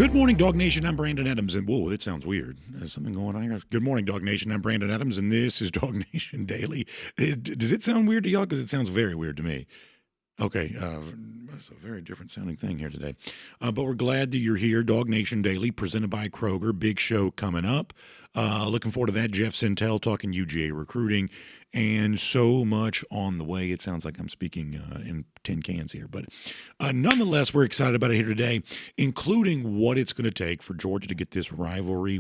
Good morning, DawgNation. I'm Brandon Adams, and whoa, that sounds weird. There's something going on here. Good morning, DawgNation. I'm Brandon Adams, and this is DawgNation Daily. Does it sound weird to y'all? Because it sounds very weird to me. Okay, that's a very different sounding thing here today. But we're glad that you're here. DawgNation Daily, presented by Kroger. Big show coming up. Looking forward to that. Jeff Sentell talking UGA recruiting, and so much on the way. It sounds like I'm speaking in tin cans here. But nonetheless, we're excited about it here today, including what it's going to take for Georgia to get this not rivalry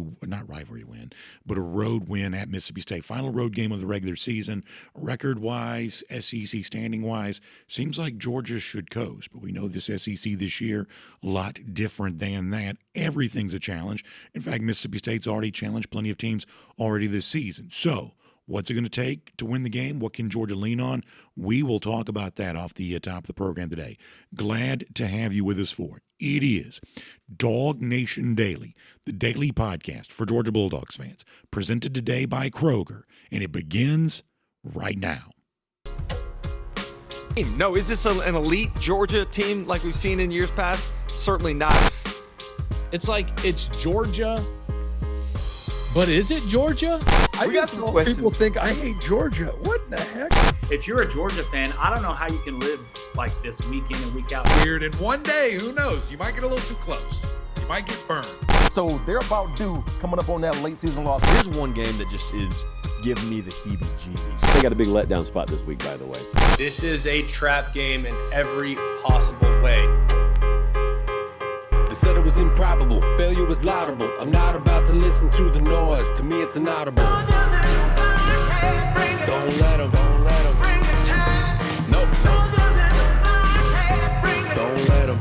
win, but a road win at Mississippi State. Final road game of the regular season. Record-wise, SEC standing-wise, seems like Georgia should coast. But we know this SEC this year, a lot different than that. Everything's a challenge. In fact, Mississippi State's already challenged plenty of teams already this season. So, what's it going to take to win the game? What can Georgia lean on? We will talk about that off the top of the program today. Glad to have you with us for it. It is DawgNation Daily, the daily podcast for Georgia Bulldogs fans, presented today by Kroger, and it begins right now. No, is this an elite Georgia team like we've seen in years past? Certainly not. It's like it's Georgia, but is it Georgia? I guess people think I hate Georgia. What in the heck? If you're a Georgia fan, I don't know how you can live like this week in and week out. Weird, and one day, who knows? You might get a little too close. You might get burned. So they're about due coming up on that late season loss. Here's one game that just is giving me the heebie-jeebies. They got a big letdown spot this week, by the way. This is a trap game in every possible way. They said it was improbable, failure was laudable. I'm not about to listen to the noise, to me it's inaudible. Don't let them. Nope. Don't let them.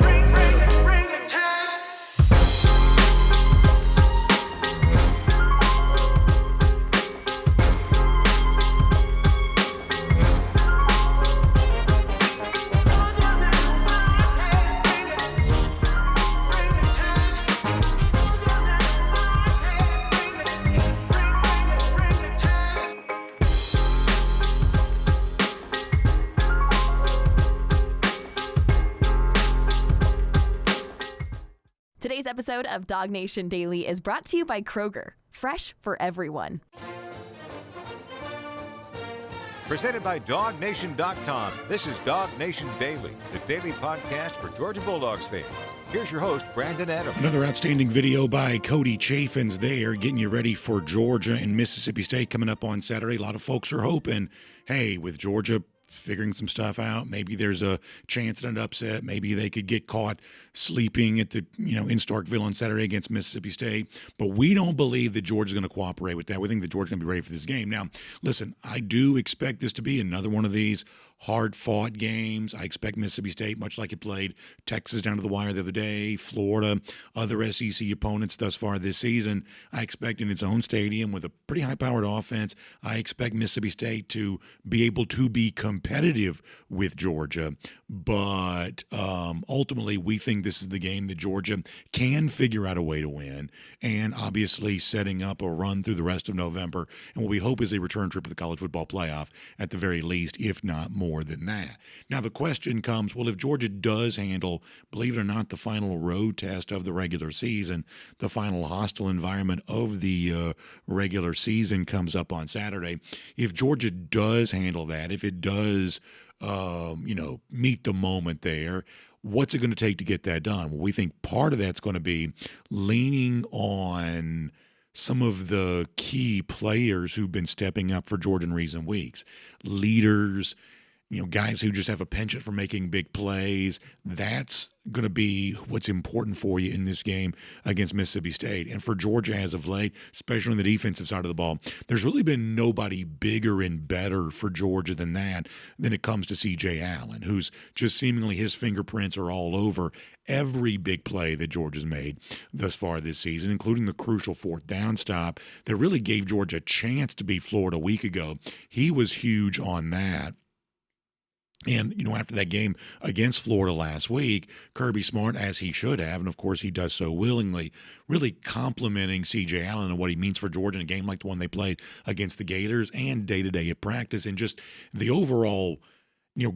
Today's episode of DawgNation Daily is brought to you by Kroger, fresh for everyone. Presented by DawgNation.com. This is DawgNation Daily, the daily podcast for Georgia Bulldogs fans. Here's your host, Brandon Adams. Another outstanding video by Cody Chaffins there, getting you ready for Georgia and Mississippi State coming up on Saturday. A lot of folks are hoping, hey, with Georgia figuring some stuff out, maybe there's a chance at an upset. Maybe they could get caught sleeping at the, in Starkville on Saturday against Mississippi State. But we don't believe that Georgia's going to cooperate with that. We think that Georgia's going to be ready for this game. Now, listen, I do expect this to be another one of these hard-fought games. I expect Mississippi State, much like it played Texas down to the wire the other day, Florida, other SEC opponents thus far this season, I expect in its own stadium with a pretty high-powered offense, I expect Mississippi State to be able to be competitive with Georgia. But ultimately, we think this is the game that Georgia can figure out a way to win, and obviously setting up a run through the rest of November, and what we hope is a return trip to the college football playoff at the very least, if not more than that. Now, the question comes, well, if Georgia does handle, believe it or not, the final road test of the regular season, the final hostile environment of the regular season comes up on Saturday. If Georgia does handle that, if it does, meet the moment there, what's it going to take to get that done? Well, we think part of that's going to be leaning on some of the key players who've been stepping up for Georgia in recent weeks. Leaders, guys who just have a penchant for making big plays. That's going to be what's important for you in this game against Mississippi State. And for Georgia as of late, especially on the defensive side of the ball, there's really been nobody bigger and better for Georgia than that when it comes to C.J. Allen, who's just seemingly his fingerprints are all over every big play that Georgia's made thus far this season, including the crucial fourth down stop that really gave Georgia a chance to beat Florida a week ago. He was huge on that. And, after that game against Florida last week, Kirby Smart, as he should have, and of course he does so willingly, really complimenting C.J. Allen and what he means for Georgia in a game like the one they played against the Gators and day-to-day at practice and just the overall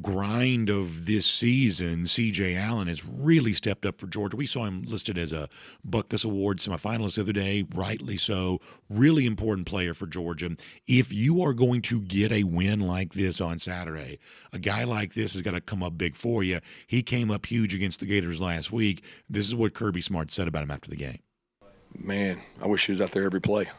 grind of this season, C.J. Allen has really stepped up for Georgia. We saw him listed as a Butkus Award semifinalist the other day, rightly so. Really important player for Georgia. If you are going to get a win like this on Saturday, a guy like this has got to come up big for you. He came up huge against the Gators last week. This is what Kirby Smart said about him after the game. Man, I wish he was out there every play.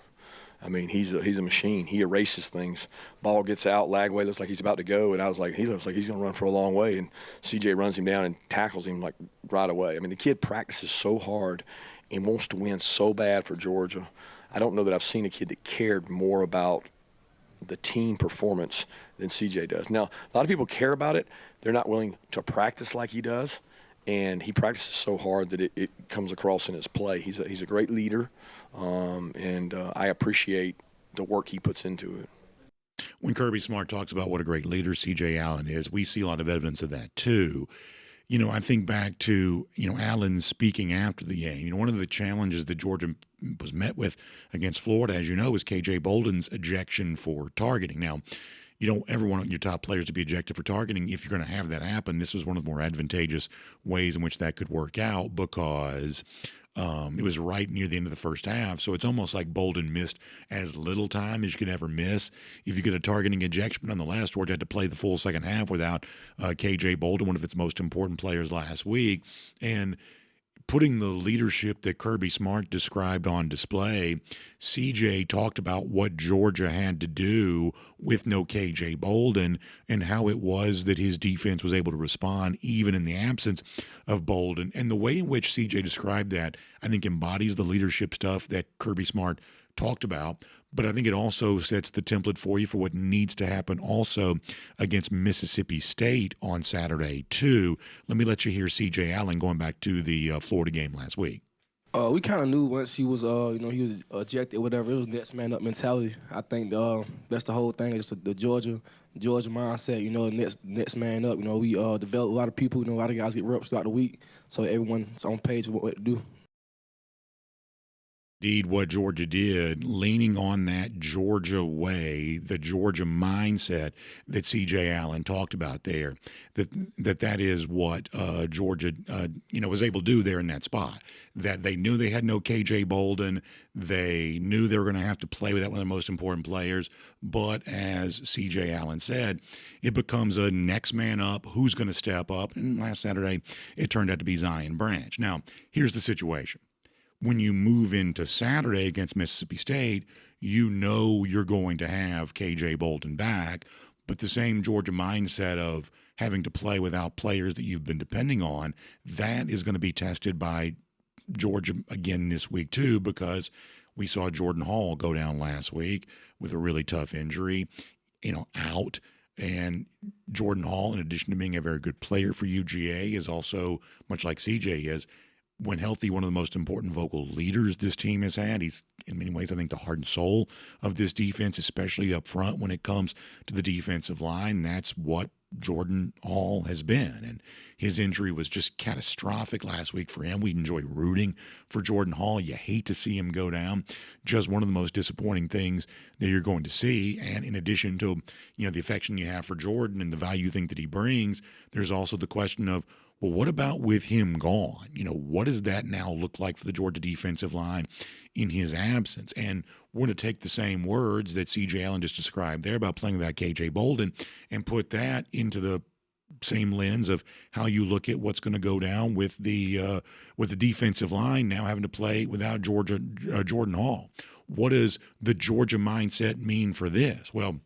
I mean, he's a machine. He erases things. Ball gets out, Lagway looks like he's about to go, and I was like, he looks like he's going to run for a long way. And CJ runs him down and tackles him like right away. I mean, the kid practices so hard and wants to win so bad for Georgia. I don't know that I've seen a kid that cared more about the team performance than CJ does. Now, a lot of people care about it. They're not willing to practice like he does. And he practices so hard that it comes across in his play. He's a great leader, and I appreciate the work he puts into it. When Kirby Smart talks about what a great leader C.J. Allen is, we see a lot of evidence of that too. I think back to, Allen speaking after the game. One of the challenges that Georgia was met with against Florida, as you know, was K.J. Bolden's ejection for targeting. Now, you don't ever want your top players to be ejected for targeting. If you're going to have that happen, this was one of the more advantageous ways in which that could work out because it was right near the end of the first half. So it's almost like Bolden missed as little time as you could ever miss if you get a targeting ejection. But nonetheless, Georgia had to play the full second half without K.J. Bolden, one of its most important players last week. And putting the leadership that Kirby Smart described on display, CJ talked about what Georgia had to do with no KJ Bolden and how it was that his defense was able to respond even in the absence of Bolden. And the way in which CJ described that, I think, embodies the leadership stuff that Kirby Smart talked about, but I think it also sets the template for you for what needs to happen also against Mississippi State on Saturday too. Let me let you hear C.J. Allen going back to the Florida game last week. We kind of knew once he was, he was ejected, whatever. It was next man up mentality. I think that's the whole thing. It's the Georgia mindset. Next man up. We develop a lot of people. A lot of guys get reps throughout the week, so everyone's on page with what to do. Indeed, what Georgia did, leaning on that Georgia way, the Georgia mindset that C.J. Allen talked about there, that is what Georgia, was able to do there in that spot. That they knew they had no K.J. Bolden. They knew they were going to have to play with that one of the most important players. But as C.J. Allen said, it becomes a next man up. Who's going to step up? And last Saturday, it turned out to be Zion Branch. Now, here's the situation. When you move into Saturday against Mississippi State, you know you're going to have K.J. Bolden back, but the same Georgia mindset of having to play without players that you've been depending on, that is going to be tested by Georgia again this week too, because we saw Jordan Hall go down last week with a really tough injury, out. And Jordan Hall, in addition to being a very good player for UGA, is also, much like CJ is, when healthy, one of the most important vocal leaders this team has had. He's, in many ways, I think, the heart and soul of this defense, especially up front when it comes to the defensive line. That's what Jordan Hall has been. And his injury was just catastrophic last week for him. We enjoy rooting for Jordan Hall. You hate to see him go down. Just one of the most disappointing things that you're going to see. And in addition to, the affection you have for Jordan and the value you think that he brings, there's also the question of, well, what about with him gone? What does that now look like for the Georgia defensive line in his absence? And we're going to take the same words that C.J. Allen just described there about playing without K.J. Bolden and put that into the same lens of how you look at what's going to go down with the defensive line now having to play without Jordan Hall. What does the Georgia mindset mean for this? Well,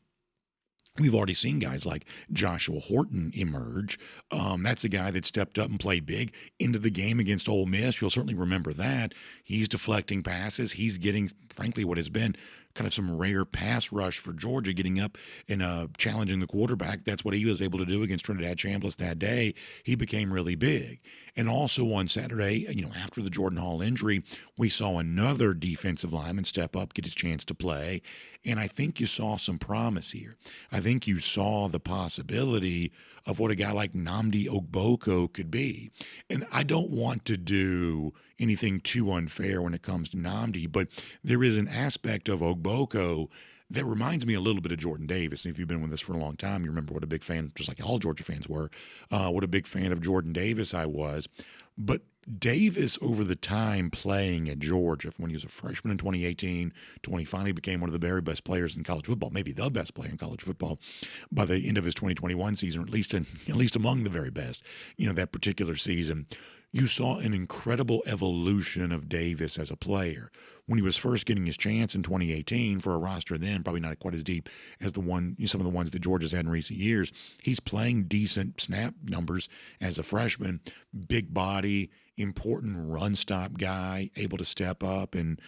we've already seen guys like Joshua Horton emerge. That's a guy that stepped up and played big into the game against Ole Miss. You'll certainly remember that. He's deflecting passes. He's getting, frankly, what has been kind of some rare pass rush for Georgia, getting up and challenging the quarterback. That's what he was able to do against Trinidad Chambliss that day. He became really big. And also on Saturday, after the Jordan Hall injury, we saw another defensive lineman step up, get his chance to play. And I think you saw some promise here. I think you saw the possibility of what a guy like Nnamdi Ogboko could be. And I don't want to do anything too unfair when it comes to Nnamdi, but there is an aspect of Ogboko that reminds me a little bit of Jordan Davis. And if you've been with us for a long time, you remember what a big fan, just like all Georgia fans were, what a big fan of Jordan Davis I was. But Davis, over the time playing at Georgia, from when he was a freshman in 2018 to when he finally became one of the very best players in college football, maybe the best player in college football by the end of his 2021 season, or at least among the very best, that particular season, you saw an incredible evolution of Davis as a player. When he was first getting his chance in 2018 for a roster then, probably not quite as deep as some of the ones that Georgia's had in recent years, he's playing decent snap numbers as a freshman, big body, important run stop guy, able to step up and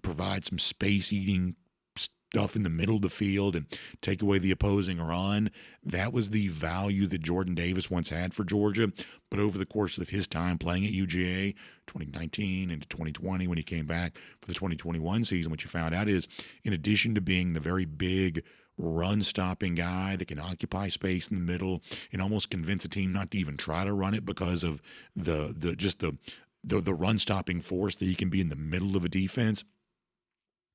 provide some space-eating stuff in the middle of the field and take away the opposing run. That was the value that Jordan Davis once had for Georgia. But over the course of his time playing at UGA, 2019 into 2020, when he came back for the 2021 season, what you found out is, in addition to being the very big run-stopping guy that can occupy space in the middle and almost convince a team not to even try to run it because of the run-stopping force that he can be in the middle of a defense.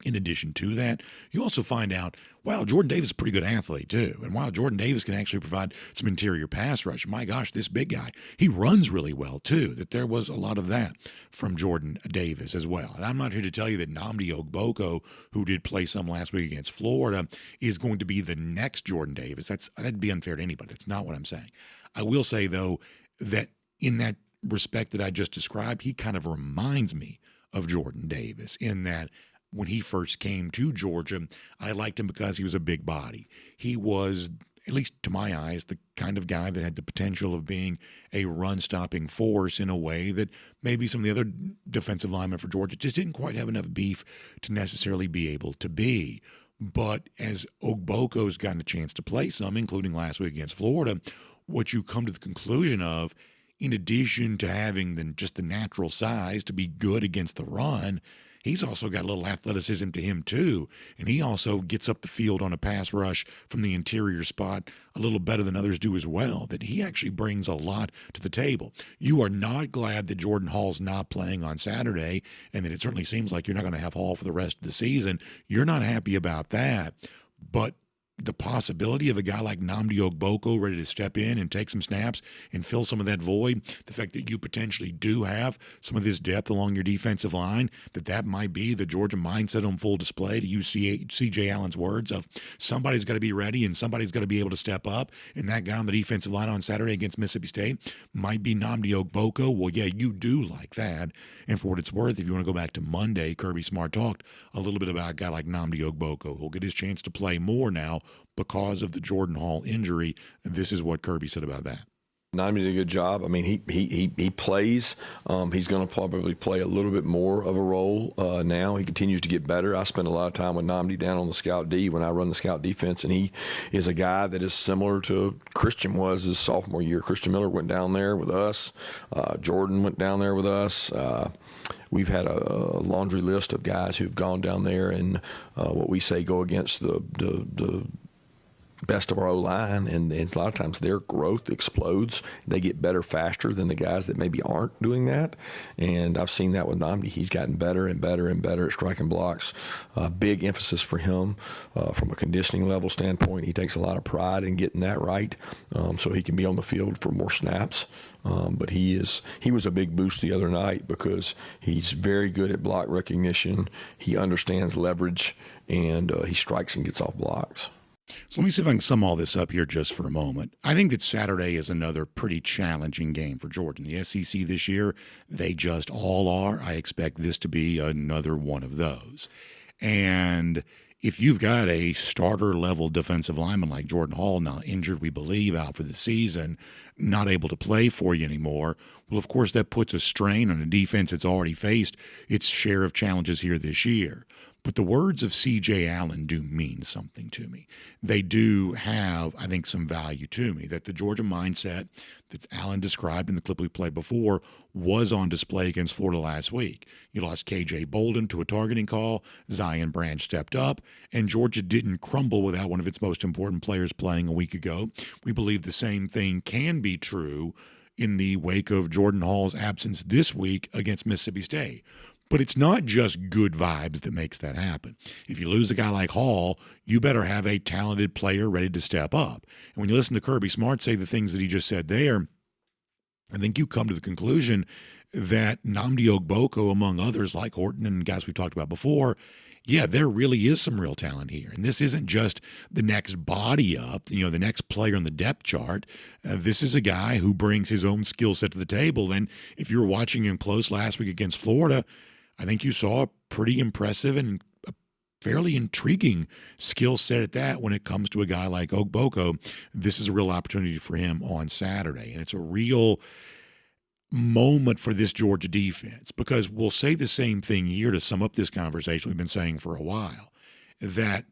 In addition to that, you also find out, wow, Jordan Davis is a pretty good athlete too. And while Jordan Davis can actually provide some interior pass rush, my gosh, this big guy, he runs really well too. That there was a lot of that from Jordan Davis as well. And I'm not here to tell you that Nnamdi Ogboko, who did play some last week against Florida, is going to be the next Jordan Davis. That'd be unfair to anybody. That's not what I'm saying. I will say, though, that in that respect that I just described, he kind of reminds me of Jordan Davis in that when he first came to Georgia, I liked him because he was a big body. He was, at least to my eyes, the kind of guy that had the potential of being a run-stopping force in a way that maybe some of the other defensive linemen for Georgia just didn't quite have enough beef to necessarily be able to be. But as Ogboko's gotten a chance to play some, including last week against Florida, what you come to the conclusion of, in addition to having just the natural size to be good against the run, he's also got a little athleticism to him too, and he also gets up the field on a pass rush from the interior spot a little better than others do as well, that he actually brings a lot to the table. You are not glad that Jordan Hall's not playing on Saturday, and that it certainly seems like you're not going to have Hall for the rest of the season. You're not happy about that, but the possibility of a guy like Nnamdi Ogboko ready to step in and take some snaps and fill some of that void, the fact that you potentially do have some of this depth along your defensive line, that might be the Georgia mindset on full display, to use C.J. Allen's words of somebody's got to be ready and somebody's got to be able to step up, and that guy on the defensive line on Saturday against Mississippi State might be Nnamdi Ogboko. Well, yeah, you do like that. And for what it's worth, if you want to go back to Monday, Kirby Smart talked a little bit about a guy like Nnamdi Ogboko who'll get his chance to play more now because of the Jordan Hall injury. And this is what Kirby said about that. Nnamdi did a good job. I mean, he plays. He's going to probably play a little bit more of a role now. He continues to get better. I spend a lot of time with Nnamdi down on the scout D when I run the scout defense, and he is a guy that is similar to Christian was his sophomore year. Christian Miller went down there with us. Jordan went down there with us. We've had a laundry list of guys who've gone down there and what we say go against the best of our O-line, and a lot of times their growth explodes. They get better faster than the guys that maybe aren't doing that, and I've seen that with Nnamdi. He's gotten better and better and better at striking blocks. Big emphasis for him from a conditioning level standpoint. He takes a lot of pride in getting that right, so he can be on the field for more snaps. But he was a big boost the other night because he's very good at block recognition. He understands leverage, and he strikes and gets off blocks. So let me see if I can sum all this up here just for a moment. I think that Saturday is another pretty challenging game for Georgia. In the SEC this year, they just all are. I expect this to be another one of those. And if you've got a starter-level defensive lineman like Jordan Hall, now injured, we believe, out for the season, not able to play for you anymore, well, of course, that puts a strain on a defense that's already faced its share of challenges here this year. But the words of C.J. Allen do mean something to me. They do have, I think, some value to me, that the Georgia mindset that Allen described in the clip we played before was on display against Florida last week. You lost K.J. Bolden to a targeting call, Zion Branch stepped up, and Georgia didn't crumble without one of its most important players playing a week ago. We believe the same thing can be true in the wake of Jordan Hall's absence this week against Mississippi State. But it's not just good vibes that makes that happen. If you lose a guy like Hall, you better have a talented player ready to step up. And when you listen to Kirby Smart say the things that he just said there, I think you come to the conclusion that Nnamdi Ogboko, among others like Horton and guys we've talked about before, yeah, there really is some real talent here. And this isn't just the next body up, the next player on the depth chart. This is a guy who brings his own skill set to the table. And if you were watching him close last week against Florida, I think you saw a pretty impressive and a fairly intriguing skill set at that when it comes to a guy like Ogboko. This is a real opportunity for him on Saturday. And it's a real moment for this Georgia defense, because we'll say the same thing here to sum up this conversation we've been saying for a while, that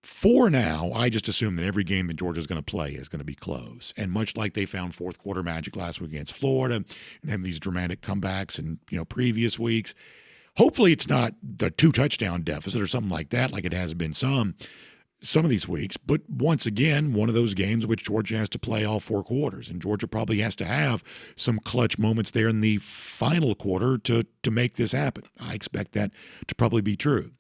for now, I just assume that every game that Georgia's going to play is going to be close. And much like they found fourth quarter magic last week against Florida and then these dramatic comebacks in previous weeks, hopefully it's not the 2-touchdown deficit or something like that, like it has been some of these weeks. But once again, one of those games which Georgia has to play all 4 quarters, and Georgia probably has to have some clutch moments there in the final quarter to make this happen. I expect that to probably be true.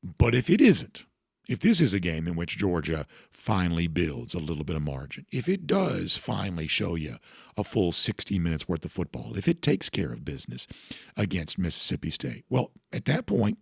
But if it isn't, if this is a game in which Georgia finally builds a little bit of margin, if it does finally show you a full 60 minutes worth of football, if it takes care of business against Mississippi State, well, at that point,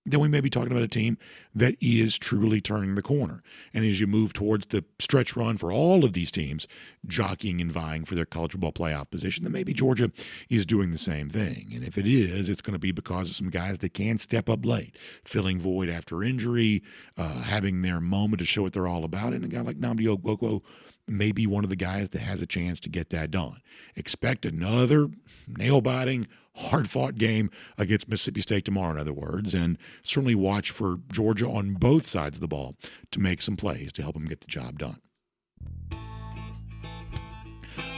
then we may be talking about a team that is truly turning the corner. And as you move towards the stretch run for all of these teams jockeying and vying for their college football playoff position, then maybe Georgia is doing the same thing. And if it is, it's going to be because of some guys that can step up late, filling void after injury, having their moment to show what they're all about. And a guy like Nnamdi Ogboko may be one of the guys that has a chance to get that done. Expect another nail-biting, hard-fought game against Mississippi State tomorrow, in other words, and certainly watch for Georgia on both sides of the ball to make some plays to help them get the job done.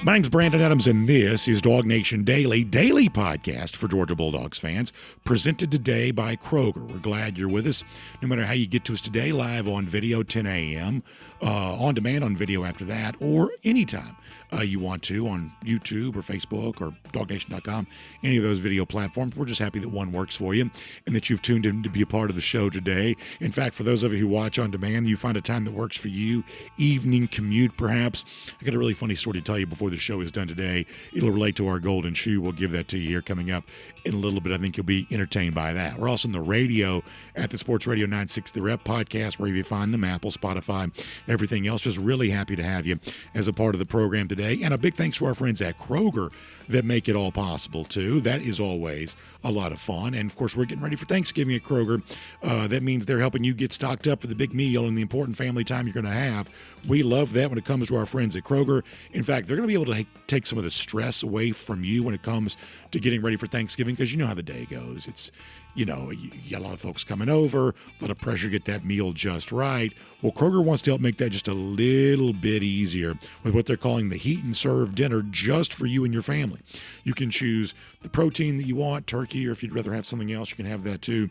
My name's Brandon Adams, and this is DawgNation Daily podcast for Georgia Bulldogs fans, presented today by Kroger. We're glad you're with us. No matter how you get to us today, live on video, 10 a.m., on demand on video after that, or anytime you want to on YouTube or Facebook or DawgNation.com, any of those video platforms. We're just happy that one works for you and that you've tuned in to be a part of the show today. In fact, for those of you who watch on demand, you find a time that works for you, evening commute perhaps. I got a really funny story to tell you before the show is done today. It'll relate to our golden shoe. We'll give that to you here coming up in a little bit. I think you'll be entertained by that. We're also on the radio at the Sports Radio 960 The Rep podcast, where you find them, Apple, Spotify, everything else. Just really happy to have you as a part of the program today. And a big thanks to our friends at Kroger that make it all possible, too. That is always a lot of fun. And, of course, we're getting ready for Thanksgiving at Kroger. That means they're helping you get stocked up for the big meal and the important family time you're going to have. We love that when it comes to our friends at Kroger. In fact, they're going to be able to take some of the stress away from you when it comes to getting ready for Thanksgiving, because you know how the day goes. It's, you got a lot of folks coming over, a lot of pressure to get that meal just right. Well, Kroger wants to help make that just a little bit easier with what they're calling the Heat and Serve dinner just for you and your family. You can choose the protein that you want, turkey, or if you'd rather have something else, you can have that too.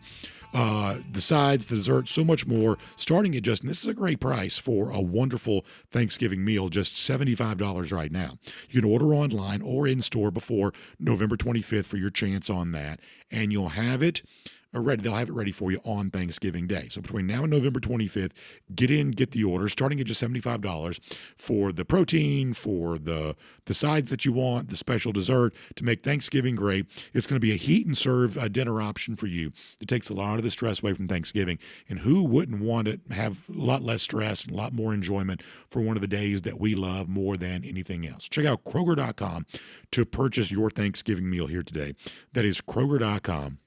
The sides, the dessert, so much more, starting at and this is a great price for a wonderful Thanksgiving meal, just $75 right now. You can order online or in-store before November 25th for your chance on that, and you'll have it ready. They'll have it ready for you on Thanksgiving Day. So between now and November 25th, get the order, starting at just $75 for the protein, for the sides that you want, the special dessert to make Thanksgiving great. It's going to be a Heat and Serve dinner option for you. It takes a lot of the stress away from Thanksgiving. And who wouldn't want to have a lot less stress and a lot more enjoyment for one of the days that we love more than anything else? Check out Kroger.com to purchase your Thanksgiving meal here today. That is Kroger.com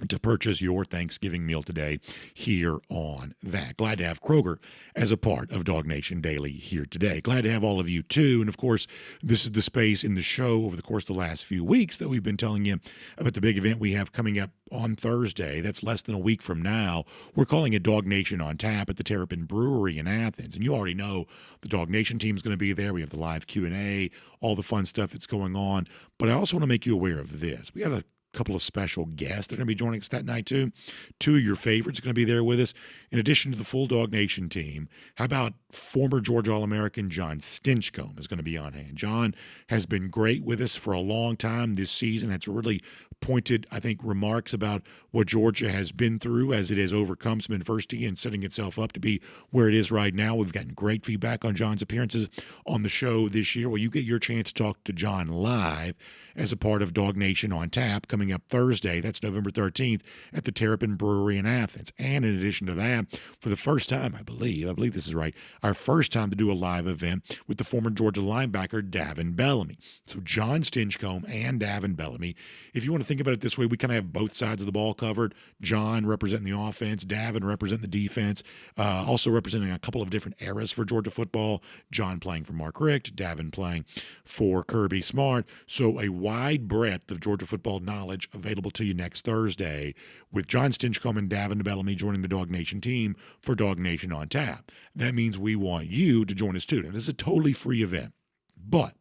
to purchase your Thanksgiving meal today here on that. Glad to have Kroger as a part of DawgNation Daily here today. Glad to have all of you too. And of course, this is the space in the show over the course of the last few weeks that we've been telling you about the big event we have coming up on Thursday. That's less than a week from now. We're calling it DawgNation on Tap at the Terrapin Brewery in Athens. And you already know the DawgNation team is going to be there. We have the live Q&A, all the fun stuff that's going on. But I also want to make you aware of this. We got a couple of special guests that are going to be joining us that night too. Two of your favorites are going to be there with us. In addition to the full DawgNation team, how about former Georgia All-American John Stinchcomb is going to be on hand. John has been great with us for a long time this season. It's really pointed, I think, remarks about what Georgia has been through as it has overcome some adversity and setting itself up to be where it is right now. We've gotten great feedback on John's appearances on the show this year. Well, you get your chance to talk to John live as a part of DawgNation on Tap coming up Thursday. That's November 13th at the Terrapin Brewery in Athens. And in addition to that, for the first time, I believe this is right, our first time to do a live event with the former Georgia linebacker Daylen Everette. So John Stinchcomb and Daylen Everette. If you want to think about it this way, we kind of have both sides of the ball covered. John representing the offense, Daylen representing the defense, also representing a couple of different eras for Georgia football. John playing for Mark Richt, Daylen playing for Kirby Smart. So a wide breadth of Georgia football knowledge available to you next Thursday with John Stinchcomb and Daylen Everette joining the DawgNation team for DawgNation on Tap. That means we want you to join us too. Now, this is a totally free event, but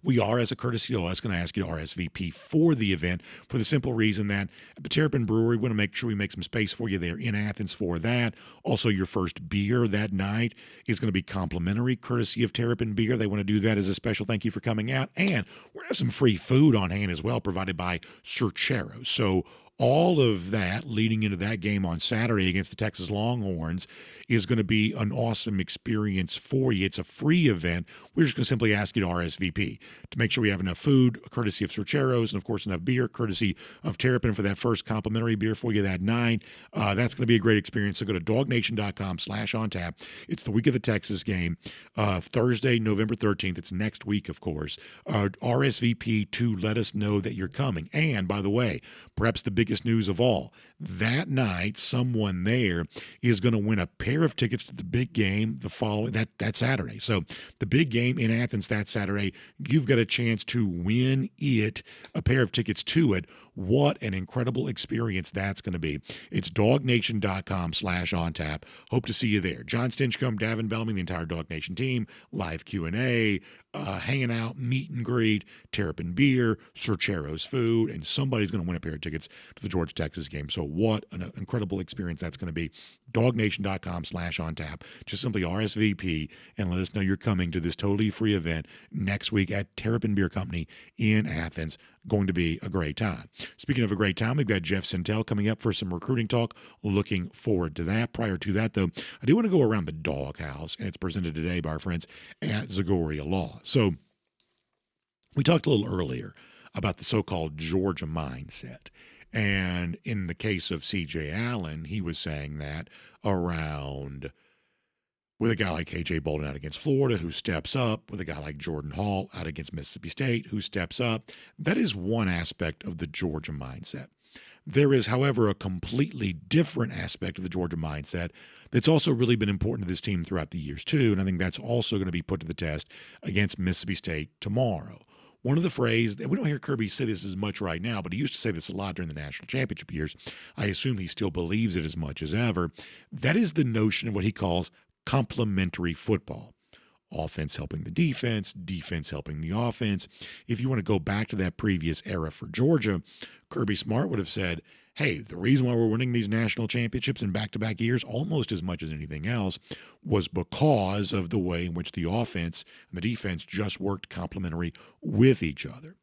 we are, as a courtesy to us, going to ask you to RSVP for the event for the simple reason that at the Terrapin Brewery, we want to make sure we make some space for you there in Athens for that. Also, your first beer that night is going to be complimentary, courtesy of Terrapin Beer. They want to do that as a special thank you for coming out. And we're going to have some free food on hand as well, provided by Surcheros. So all of that leading into that game on Saturday against the Texas Longhorns is going to be an awesome experience for you. It's a free event. We're just going to simply ask you to RSVP to make sure we have enough food, courtesy of Surcheros, and of course enough beer, courtesy of Terrapin for that first complimentary beer for you that night. That's going to be a great experience. So go to DawgNation.com/on-tap. It's the week of the Texas game, Thursday, November 13th. It's next week, of course. RSVP to let us know that you're coming. And by the way, perhaps the biggest news of all, that night, someone there is going to win a pair of tickets to the big game the following that Saturday. So the big game in Athens that Saturday, you've got a chance to win a pair of tickets to it. What an incredible experience that's going to be. It's DawgNation.com/on-tap. Hope to see you there. John Stinchcomb, Daylen Everette, the entire DawgNation team, live Q&A, hanging out, meet and greet, Terrapin Beer, Surcheros food, and somebody's going to win a pair of tickets to the Georgia-Texas game. So what an incredible experience that's going to be. DawgNation.com/on-tap. Just simply RSVP and let us know you're coming to this totally free event next week at Terrapin Beer Company in Athens. Going to be a great time. Speaking of a great time, we've got Jeff Sentell coming up for some recruiting talk. Looking forward to that. Prior to that, though, I do want to go around the doghouse, and it's presented today by our friends at Zachariah Law. So we talked a little earlier about the so-called Georgia mindset. And in the case of C.J. Allen, he was saying that around with a guy like A.J. Bolden out against Florida, who steps up, with a guy like Jordan Hall out against Mississippi State, who steps up. That is one aspect of the Georgia mindset. There is, however, a completely different aspect of the Georgia mindset that's also really been important to this team throughout the years, too, and I think that's also going to be put to the test against Mississippi State tomorrow. One of the phrases, we don't hear Kirby say this as much right now, but he used to say this a lot during the national championship years. I assume he still believes it as much as ever. That is the notion of what he calls complementary football. Offense helping the defense, defense helping the offense. If you want to go back to that previous era for Georgia, Kirby Smart would have said, hey, the reason why we're winning these national championships in back-to-back years, almost as much as anything else, was because of the way in which the offense and the defense just worked complementary with each other.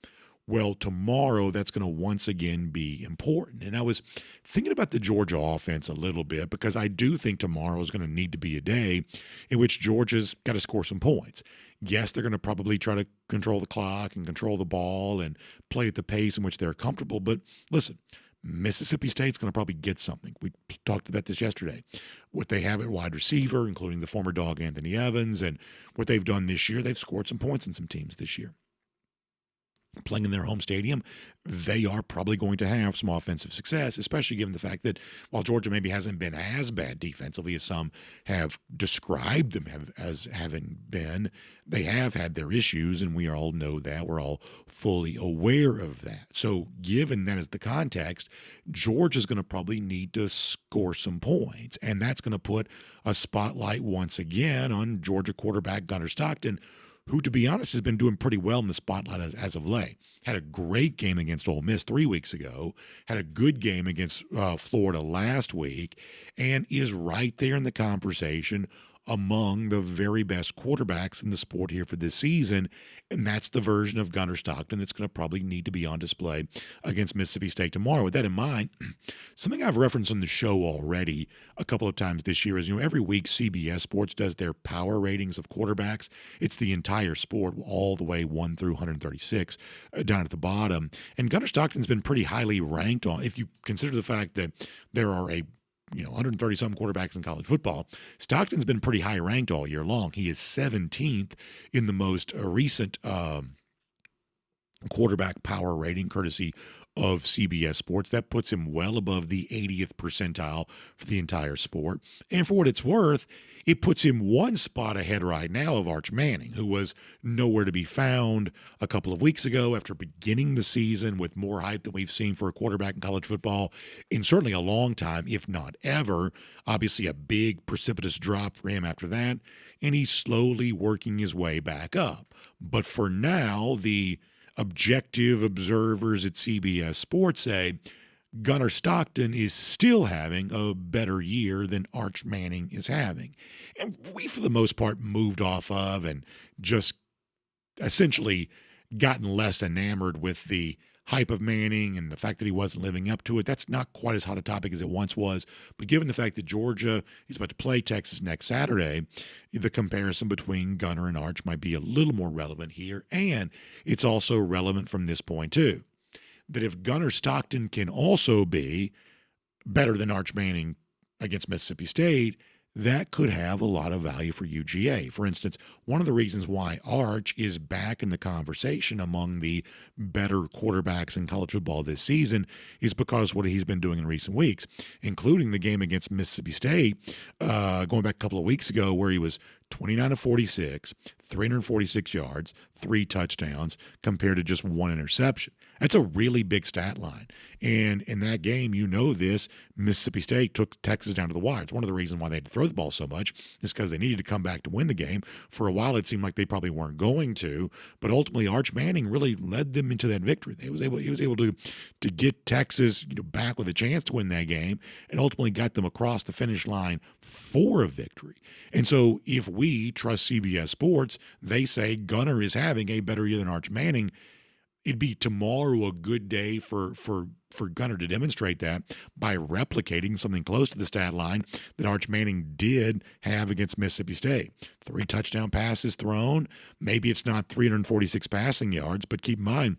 Well, tomorrow, that's going to once again be important. And I was thinking about the Georgia offense a little bit because I do think tomorrow is going to need to be a day in which Georgia's got to score some points. Yes, they're going to probably try to control the clock and control the ball and play at the pace in which they're comfortable. But listen, Mississippi State's going to probably get something. We talked about this yesterday. What they have at wide receiver, including the former dog Anthony Evans, and what they've done this year, they've scored some points in some teams this year. Playing in their home stadium, they are probably going to have some offensive success, especially given the fact that while Georgia maybe hasn't been as bad defensively as some have described them as having been, they have had their issues, and we all know that. We're all fully aware of that. So given that as the context, Georgia's going to probably need to score some points, and that's going to put a spotlight once again on Georgia quarterback Gunnar Stockton, who, to be honest, has been doing pretty well in the spotlight as of late. Had a great game against Ole Miss 3 weeks ago, had a good game against Florida last week, and is right there in the conversation among the very best quarterbacks in the sport here for this season, and that's the version of Gunnar Stockton that's going to probably need to be on display against Mississippi State tomorrow. With that in mind, something I've referenced on the show already a couple of times this year is, every week CBS Sports does their power ratings of quarterbacks. It's the entire sport, all the way 1 through 136 down at the bottom, and Gunnar Stockton's been pretty highly ranked on, if you consider the fact that there are 130-some quarterbacks in college football. Stockton's been pretty high ranked all year long. He is 17th in the most recent quarterback power rating, courtesy of CBS Sports. That puts him well above the 80th percentile for the entire sport. And for what it's worth, it puts him one spot ahead right now of Arch Manning, who was nowhere to be found a couple of weeks ago after beginning the season with more hype than we've seen for a quarterback in college football in certainly a long time, if not ever. Obviously a big precipitous drop for him after that, and he's slowly working his way back up. But for now, the objective observers at CBS Sports say Gunnar Stockton is still having a better year than Arch Manning is having. And we, for the most part, moved off of and just essentially gotten less enamored with the hype of Manning and the fact that he wasn't living up to it. That's not quite as hot a topic as it once was. But given the fact that Georgia is about to play Texas next Saturday, the comparison between Gunnar and Arch might be a little more relevant here. And it's also relevant from this point, too, that if Gunnar Stockton can also be better than Arch Manning against Mississippi State, that could have a lot of value for UGA. For instance, one of the reasons why Arch is back in the conversation among the better quarterbacks in college football this season is because what he's been doing in recent weeks, including the game against Mississippi State, going back a couple of weeks ago, where he was 29 of 46, 346 yards, 3 touchdowns, compared to just 1 interception. That's a really big stat line. And in that game, this, Mississippi State took Texas down to the wire. It's one of the reasons why they had to throw the ball so much is because they needed to come back to win the game. For a while, it seemed like they probably weren't going to, but ultimately Arch Manning really led them into that victory. He was able to get Texas back with a chance to win that game and ultimately got them across the finish line for a victory. And so if we trust CBS Sports, they say Gunnar is having a better year than Arch Manning. It'd be tomorrow a good day for Gunnar to demonstrate that by replicating something close to the stat line that Arch Manning did have against Mississippi State. 3 touchdown passes thrown. Maybe it's not 346 passing yards, but keep in mind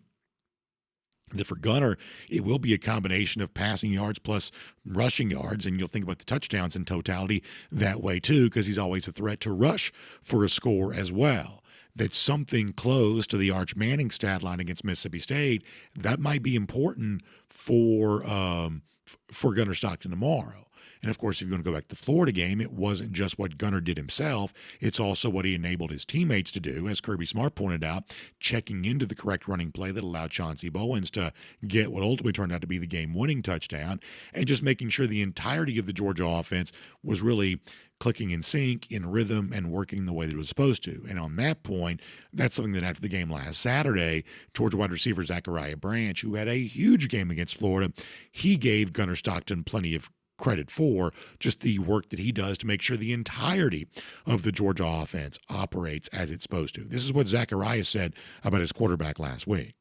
that for Gunnar, it will be a combination of passing yards plus rushing yards, and you'll think about the touchdowns in totality that way too, because he's always a threat to rush for a score as well. That's something close to the Arch Manning stat line against Mississippi State. That might be important for Gunnar Stockton tomorrow. And, of course, if you want to go back to the Florida game, it wasn't just what Gunnar did himself. It's also what he enabled his teammates to do, as Kirby Smart pointed out, checking into the correct running play that allowed Chauncey Bowens to get what ultimately turned out to be the game-winning touchdown, and just making sure the entirety of the Georgia offense was really clicking in sync, in rhythm, and working the way that it was supposed to. And on that point, that's something that after the game last Saturday, Georgia wide receiver Zachariah Branch, who had a huge game against Florida, he gave Gunnar Stockton plenty of credit for just the work that he does to make sure the entirety of the Georgia offense operates as it's supposed to. This is what Zachariah said about his quarterback last week.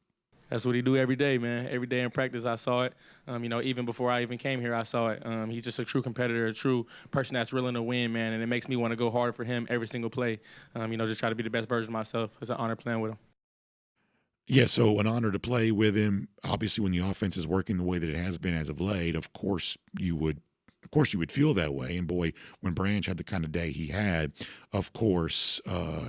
That's what he do every day, man. Every day in practice, I saw it. Even before I even came here, I saw it. He's just a true competitor, a true person that's willing to win, man, and it makes me want to go harder for him every single play. Just try to be the best version of myself. It's an honor playing with him. Yeah, so an honor to play with him. Obviously, when the offense is working the way that it has been as of late, of course you would feel that way. And boy, when Branch had the kind of day he had, of course,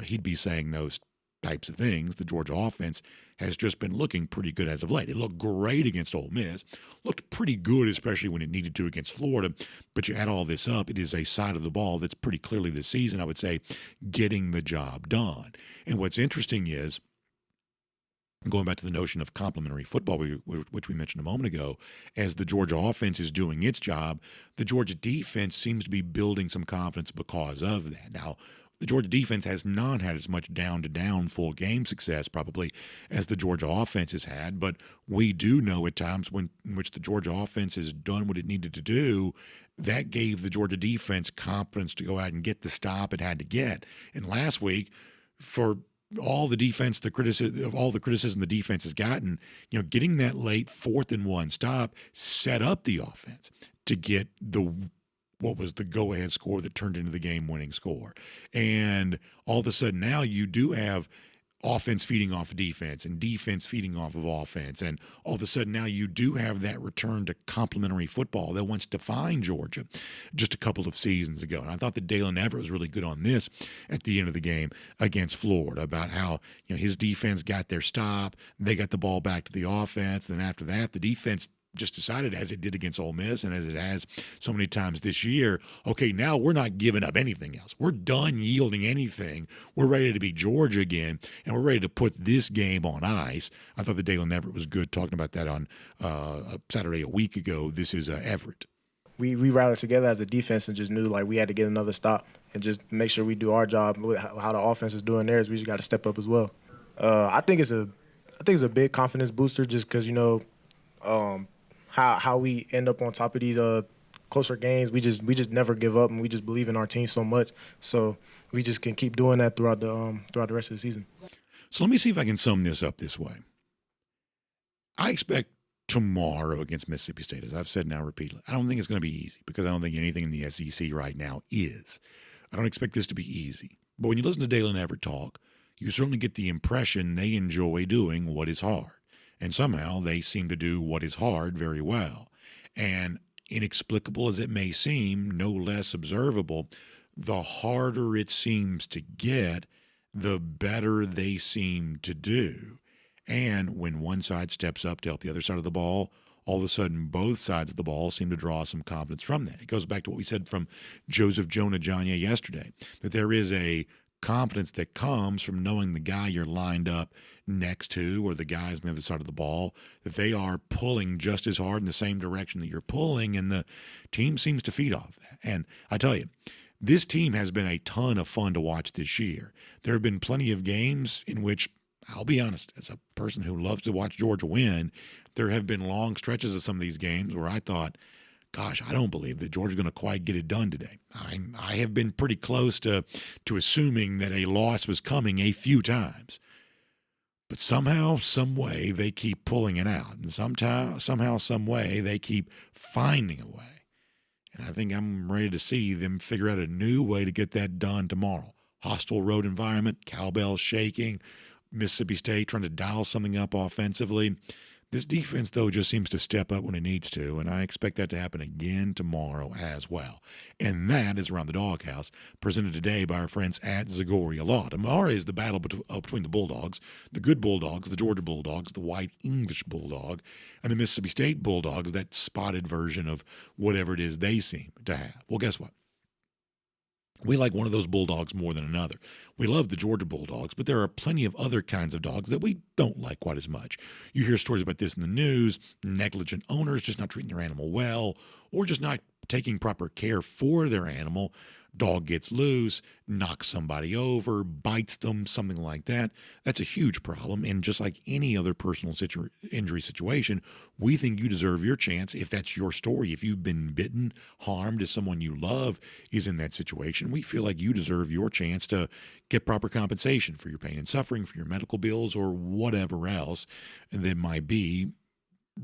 he'd be saying those types of things. The Georgia offense has just been looking pretty good as of late. It looked great against Ole Miss, looked pretty good, especially when it needed to against Florida. But you add all this up, it is a side of the ball that's pretty clearly this season, I would say, getting the job done. And what's interesting is, going back to the notion of complementary football, which we mentioned a moment ago, as the Georgia offense is doing its job, the Georgia defense seems to be building some confidence because of that. Now, The Georgia defense has not had as much down-to-down full game success probably as the Georgia offense has had, but we do know at times in which the Georgia offense has done what it needed to do, that gave the Georgia defense confidence to go out and get the stop it had to get. And last week, for all the defense, the criticism the defense has gotten, getting that late 4th and 1 stop set up the offense to get what was the go-ahead score that turned into the game-winning score. And all of a sudden now you do have offense feeding off of defense and defense feeding off of offense. And all of a sudden now you do have that return to complementary football that once defined Georgia just a couple of seasons ago. And I thought that Daylen Everette was really good on this at the end of the game against Florida about how his defense got their stop, they got the ball back to the offense. Then after that, the defense just decided, as it did against Ole Miss and as it has so many times this year, okay, now we're not giving up anything else. We're done yielding anything. We're ready to be Georgia again, and we're ready to put this game on ice. I thought that Daylen Everette was good talking about that on Saturday a week ago. This is Everette. We rallied together as a defense and just knew like we had to get another stop and just make sure we do our job. How the offense is doing theirs, we just got to step up as well. I think it's a big confidence booster just because how we end up on top of these closer games. We just never give up, and we just believe in our team so much. So we just can keep doing that throughout the rest of the season. So let me see if I can sum this up this way. I expect tomorrow against Mississippi State, as I've said now repeatedly, I don't think it's going to be easy because I don't think anything in the SEC right now is. I don't expect this to be easy. But when you listen to Daylen Everette talk, you certainly get the impression they enjoy doing what is hard. And somehow they seem to do what is hard very well. And inexplicable as it may seem, no less observable, the harder it seems to get, the better they seem to do. And when one side steps up to help the other side of the ball, all of a sudden both sides of the ball seem to draw some confidence from that. It goes back to what we said from Joseph Jonah-Janya yesterday, that there is a confidence that comes from knowing the guy you're lined up next to or the guys on the other side of the ball, that they are pulling just as hard in the same direction that you're pulling, and the team seems to feed off that. And I tell you, this team has been a ton of fun to watch this year. There have been plenty of games in which, I'll be honest, as a person who loves to watch Georgia win, there have been long stretches of some of these games where I thought, gosh, I don't believe that Georgia's going to quite get it done today. I have been pretty close to assuming that a loss was coming a few times. But somehow, some way, they keep pulling it out. And somehow, some way, they keep finding a way. And I think I'm ready to see them figure out a new way to get that done tomorrow. Hostile road environment, cowbells shaking, Mississippi State trying to dial something up offensively. This defense, though, just seems to step up when it needs to, and I expect that to happen again tomorrow as well. And that is Around the Doghouse, presented today by our friends at Zachariah Law. Tomorrow is the battle between the Bulldogs, the good Bulldogs, the Georgia Bulldogs, the white English Bulldog, and the Mississippi State Bulldogs, that spotted version of whatever it is they seem to have. Well, guess what? We like one of those Bulldogs more than another. We love the Georgia Bulldogs, but there are plenty of other kinds of dogs that we don't like quite as much. You hear stories about this in the news, negligent owners just not treating their animal well, or just not taking proper care for their animal. Dog gets loose, knocks somebody over, bites them, something like that. That's a huge problem. And just like any other personal injury situation, we think you deserve your chance if that's your story. If you've been bitten, harmed, if someone you love is in that situation, we feel like you deserve your chance to get proper compensation for your pain and suffering, for your medical bills, or whatever else that might be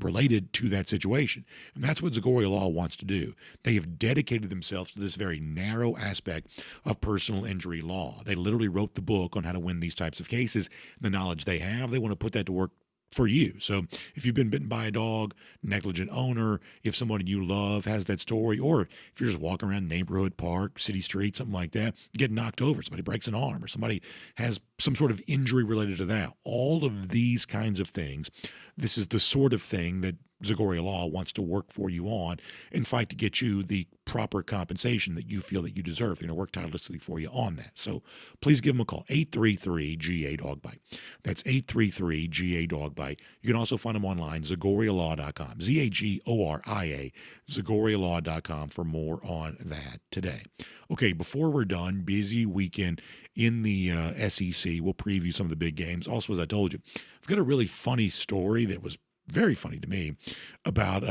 related to that situation. And that's what Zachariah Law wants to do. They have dedicated themselves to this very narrow aspect of personal injury law. They literally wrote the book on how to win these types of cases. The knowledge they have, they want to put that to work for you. So if you've been bitten by a dog, negligent owner, if someone you love has that story, or if you're just walking around neighborhood, park, city street, something like that, you get knocked over, somebody breaks an arm, or somebody has some sort of injury related to that, all of these kinds of things, this is the sort of thing that Zachariah Law wants to work for you on and fight to get you the proper compensation that you feel that you deserve. They're going to work tirelessly for you on that. So please give them a call, 833-GA-DOGBITE. That's 833-GA-DOGBITE. You can also find them online, ZachariahLaw.com, ZAGORIA, ZachariahLaw.com for more on that today. Okay, before we're done, busy weekend in the SEC. We'll preview some of the big games. Also, as I told you, I've got a really funny story that was very funny to me about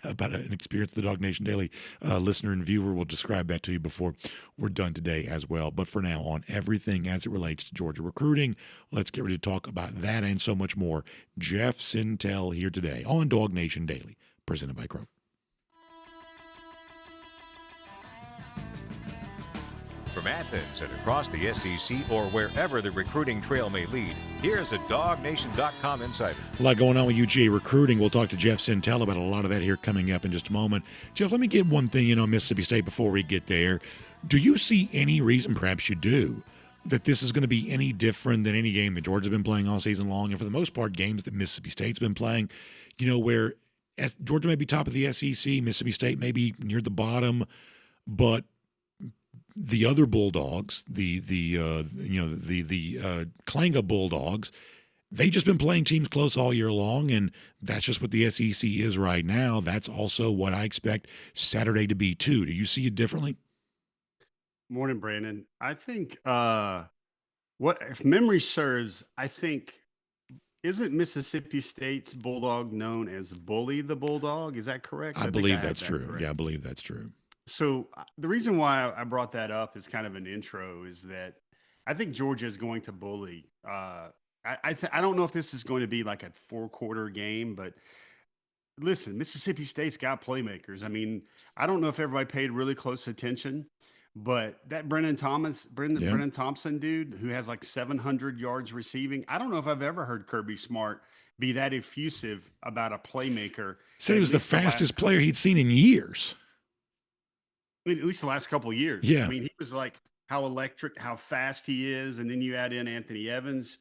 about an experience the DawgNation Daily listener and viewer. Will describe that to you before we're done today as well. But for now, on everything as it relates to Georgia recruiting, let's get ready to talk about that and so much more. Jeff Sentell here today on DawgNation Daily, presented by Kroger. From Athens and across the SEC or wherever the recruiting trail may lead, here's a DawgNation.com insider. A lot going on with UGA recruiting. We'll talk to Jeff Sentell about a lot of that here coming up in just a moment. Jeff, let me get one thing in on Mississippi State before we get there. Do you see any reason, perhaps you do, that this is going to be any different than any game that Georgia's been playing all season long? And for the most part, games that Mississippi State's been playing, where Georgia may be top of the SEC, Mississippi State may be near the bottom, but the other Bulldogs, the Klanga Bulldogs, they've just been playing teams close all year long, and that's just what the SEC is right now. That's also what I expect Saturday to be too. Do you see it differently? Morning, Brandon. I think if memory serves, I think isn't Mississippi State's Bulldog known as Bully the Bulldog? Is that correct? I believe that's true. Correct. Yeah, I believe that's true. So the reason why I brought that up is kind of an intro is that I think Georgia is going to bully. I don't know if this is going to be like a 4-quarter game, but listen, Mississippi State's got playmakers. I mean, I don't know if everybody paid really close attention, but that Brennan Thompson dude who has like 700 yards receiving, I don't know if I've ever heard Kirby Smart be that effusive about a playmaker. Said he was the fastest player he'd seen in years. At least the last couple of years. Yeah. I mean, he was like how electric, how fast he is. And then you add in Anthony Evans.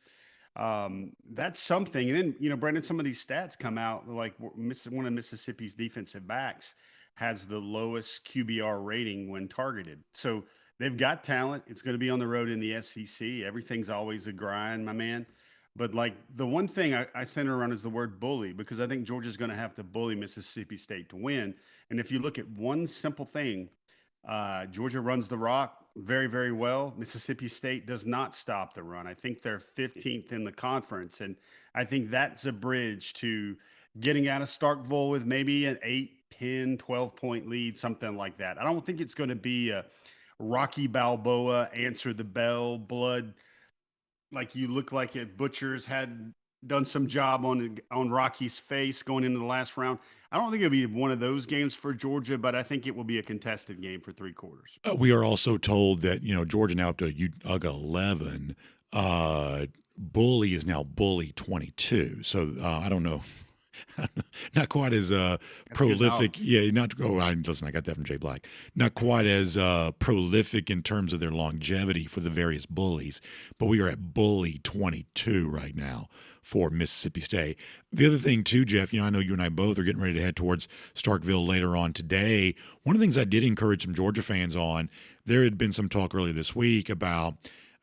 That's something. And then, Brandon, some of these stats come out like one of Mississippi's defensive backs has the lowest QBR rating when targeted. So they've got talent. It's going to be on the road in the SEC. Everything's always a grind, my man. But like the one thing I center around is the word bully, because I think Georgia's going to have to bully Mississippi State to win. And if you look at one simple thing, Georgia runs the rock very, very well. Mississippi State does not stop the run. I think they're 15th in the conference. And I think that's a bridge to getting out of Starkville with maybe an 8, 10, 12-point lead, something like that. I don't think it's going to be a Rocky Balboa, answer the bell, blood, like you look like a Butcher's had done some job on Rocky's face going into the last round. I don't think it'll be one of those games for Georgia, but I think it will be a contested game for 3 quarters. We are also told that, Georgia now up to UGA 11. Bully is now Bully 22. So I don't know. Not quite as prolific. Yeah, listen, I got that from Jay Black. Not quite as prolific in terms of their longevity for the various bullies, but we are at Bully 22 right now for Mississippi State. The other thing too, Jeff, I know you and I both are getting ready to head towards Starkville later on today. One of the things I did encourage some Georgia fans on, there had been some talk earlier this week about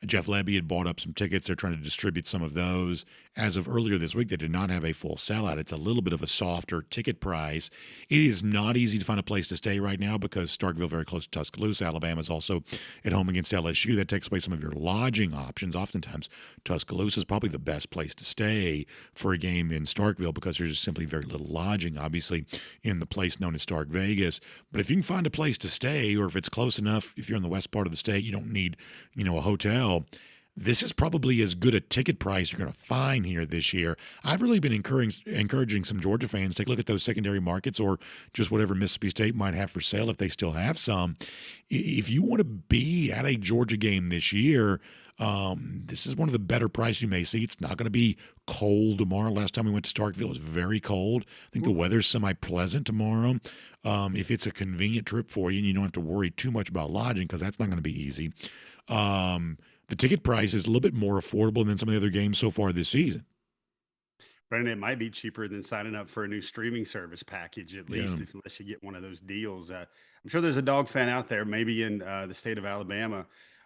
Jeff Lebby had bought up some tickets. They're trying to distribute some of those. As of earlier this week, they did not have a full sellout. It's a little bit of a softer ticket price. It is not easy to find a place to stay right now because Starkville, very close to Tuscaloosa. Alabama is also at home against LSU. That takes away some of your lodging options. Oftentimes, Tuscaloosa is probably the best place to stay for a game in Starkville because there's just simply very little lodging, obviously, in the place known as Stark Vegas. But if you can find a place to stay, or if it's close enough, if you're in the west part of the state, you don't need, a hotel. This is probably as good a ticket price you're going to find here this year. I've really been encouraging some Georgia fans to take a look at those secondary markets or just whatever Mississippi State might have for sale if they still have some. If you want to be at a Georgia game this year, this is one of the better prices you may see. It's not going to be cold tomorrow. Last time we went to Starkville, it was very cold. I think the weather's semi-pleasant tomorrow. If it's a convenient trip for you and you don't have to worry too much about lodging, because that's not going to be easy. The ticket price is a little bit more affordable than some of the other games so far this season. Brandon, it might be cheaper than signing up for a new streaming service package, at least, unless you get one of those deals. I'm sure there's a dog fan out there, maybe in the state of Alabama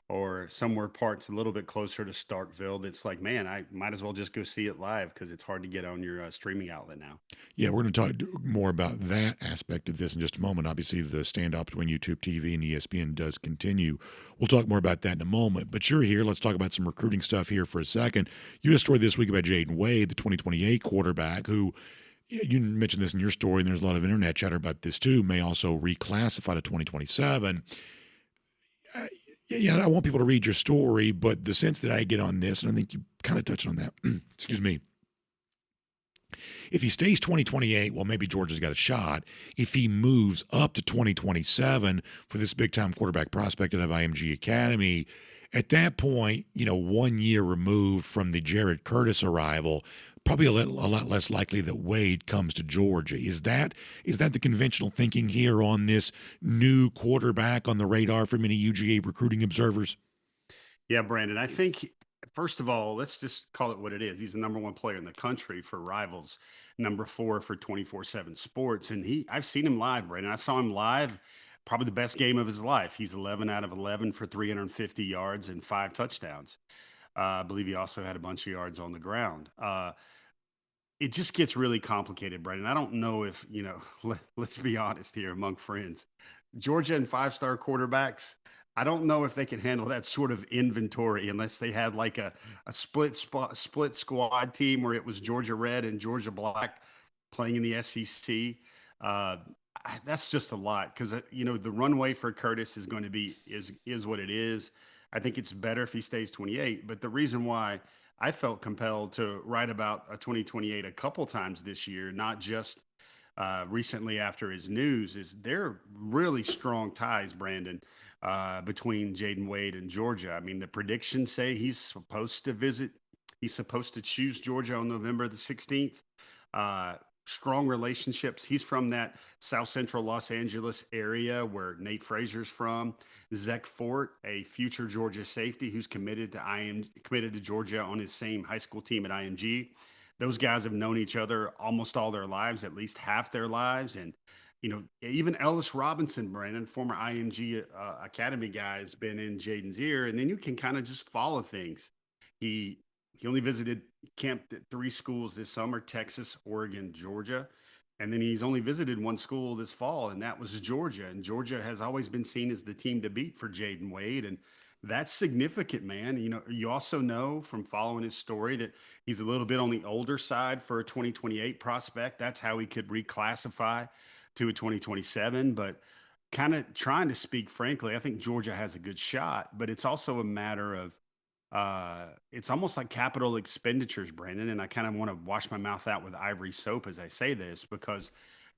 or somewhere parts a little bit closer to Starkville, that's like, man, I might as well just go see it live because it's hard to get on your streaming outlet now. Yeah, we're going to talk more about that aspect of this in just a moment. Obviously, the standoff between YouTube TV and ESPN does continue. We'll talk more about that in a moment. But you're here. Let's talk about some recruiting stuff here for a second. You had a story this week about Jaden Wade, the 2028 quarterback, who you mentioned this in your story, and there's a lot of internet chatter about this too, may also reclassify to 2027. Yeah, I want people to read your story, but the sense that I get on this, and I think you kind of touched on that, excuse me. If he stays 2028, well, maybe Georgia's got a shot. If he moves up to 2027 for this big-time quarterback prospect out of IMG Academy, at that point, 1 year removed from the Jared Curtis arrival, probably a lot less likely that Wade comes to Georgia. Is that the conventional thinking here on this new quarterback on the radar for many UGA recruiting observers? Yeah, Brandon, I think, first of all, let's just call it what it is. He's the number one player in the country for Rivals, number 4 for 24/7 Sports. And I've seen him live, Brandon. I saw him live, probably the best game of his life. He's 11 out of 11 for 350 yards and 5 touchdowns. I believe he also had a bunch of yards on the ground. It just gets really complicated, Brandon. I don't know if, let's be honest here among friends. Georgia and 5-star quarterbacks, I don't know if they can handle that sort of inventory unless they had like a split squad team where it was Georgia Red and Georgia Black playing in the SEC. That's just a lot because, the runway for Curtis is going to be is what it is. I think it's better if he stays 28. But the reason why I felt compelled to write about a 2028 a couple times this year, not just recently after his news, is there really strong ties, Brandon, between Jaden Wade and Georgia. I mean, the predictions say he's supposed to choose Georgia on November the 16th. Strong relationships. He's from that South Central Los Angeles area where Nate Frazier's from. Zach Fort, a future Georgia safety who's committed to Georgia on his same high school team at IMG. Those guys have known each other almost all their lives, at least half their lives. And, even Ellis Robinson, Brandon, former IMG Academy guy, has been in Jaden's ear. And then you can kind of just follow things. He only camped at 3 schools this summer: Texas, Oregon, Georgia. And then he's only visited 1 school this fall, and that was Georgia. And Georgia has always been seen as the team to beat for Jaden Wade. And that's significant, man. You also know from following his story that he's a little bit on the older side for a 2028 prospect. That's how he could reclassify to a 2027. But kind of trying to speak frankly, I think Georgia has a good shot, but it's also a matter of it's almost like capital expenditures, Brandon. And I kind of want to wash my mouth out with ivory soap as I say this, because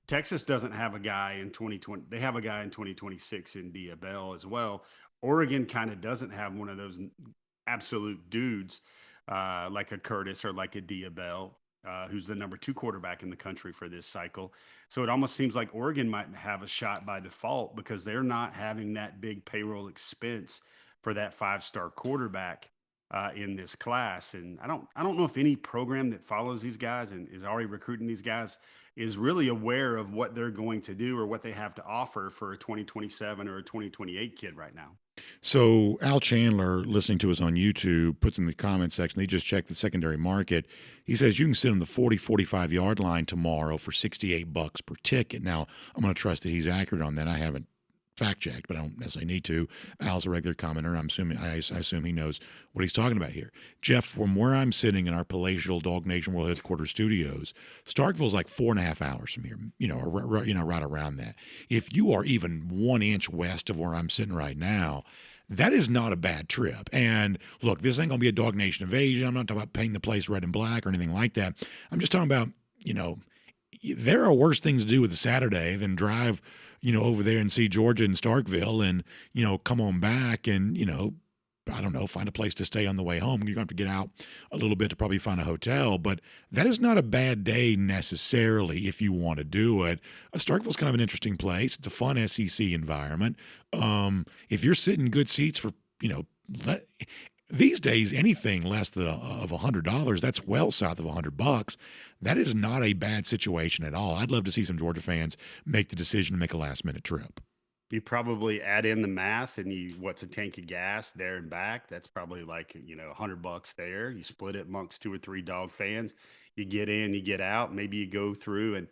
Texas doesn't have a guy in 2020. They have a guy in 2026 in Bell as well. Oregon kind of doesn't have one of those absolute dudes like a Curtis or like a Bell, who's the number 2 quarterback in the country for this cycle. So it almost seems like Oregon might have a shot by default because they're not having that big payroll expense for that 5-star quarterback in this class. And I don't know if any program that follows these guys and is already recruiting these guys is really aware of what they're going to do or what they have to offer for a 2027 or a 2028 kid right now. So Al Chandler, listening to us on YouTube, puts in the comment section, they just checked the secondary market. He says you can sit on the 40-45 yard line tomorrow for $68 per ticket. Now, I'm going to trust that he's accurate on that. I haven't fact checked, but I don't necessarily need to. Al's a regular commenter. I assume he knows what he's talking about here. Jeff, from where I'm sitting in our palatial DawgNation World Headquarters studios, Starkville's like 4.5 hours from here, right around that. If you are even 1 inch west of where I'm sitting right now, that is not a bad trip. And look, this ain't going to be a DawgNation invasion. I'm not talking about painting the place red and black or anything like that. I'm just talking about, there are worse things to do with a Saturday than drive over there and see Georgia and Starkville and, come on back and, I don't know, find a place to stay on the way home. You're going to have to get out a little bit to probably find a hotel, but that is not a bad day necessarily if you want to do it. Starkville's kind of an interesting place. It's a fun SEC environment. If you're sitting good seats for, these days, anything less than of $100, that's well south of $100. That is not a bad situation at all. I'd love to see some Georgia fans make the decision to make a last-minute trip. You probably add in the math and what's a tank of gas there and back? That's probably like, $100 there. You split it amongst 2 or 3 dog fans. You get in, you get out. Maybe you go through and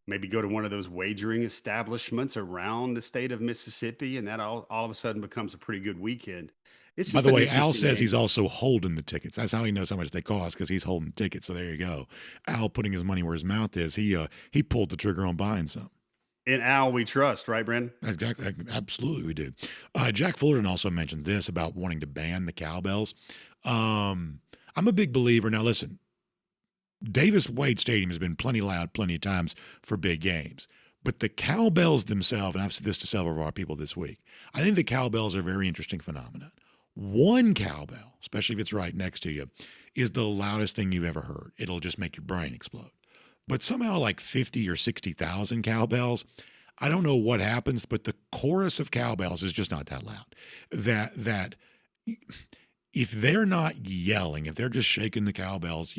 maybe go to one of those wagering establishments around the state of Mississippi, and that all of a sudden becomes a pretty good weekend. It's By just the an way, Al interesting says game. he's also holding the tickets. That's how he knows how much they cost, because he's holding tickets. So there you go. Al putting his money where his mouth is. He pulled the trigger on buying some. In Al we trust, right, Brandon? Exactly. Absolutely, we do. Jack Fullerton also mentioned this about wanting to ban the cowbells. I'm a big believer. Now, listen, Davis Wade Stadium has been plenty loud plenty of times for big games. But the cowbells themselves, and I've said this to several of our people this week, I think the cowbells are a very interesting phenomenon. One cowbell, especially if it's right next to you, is the loudest thing you've ever heard. It'll just make your brain explode. But somehow like 50 or 60,000 cowbells, I don't know what happens, but the chorus of cowbells is just not that loud. That if they're not yelling, if they're just shaking the cowbells,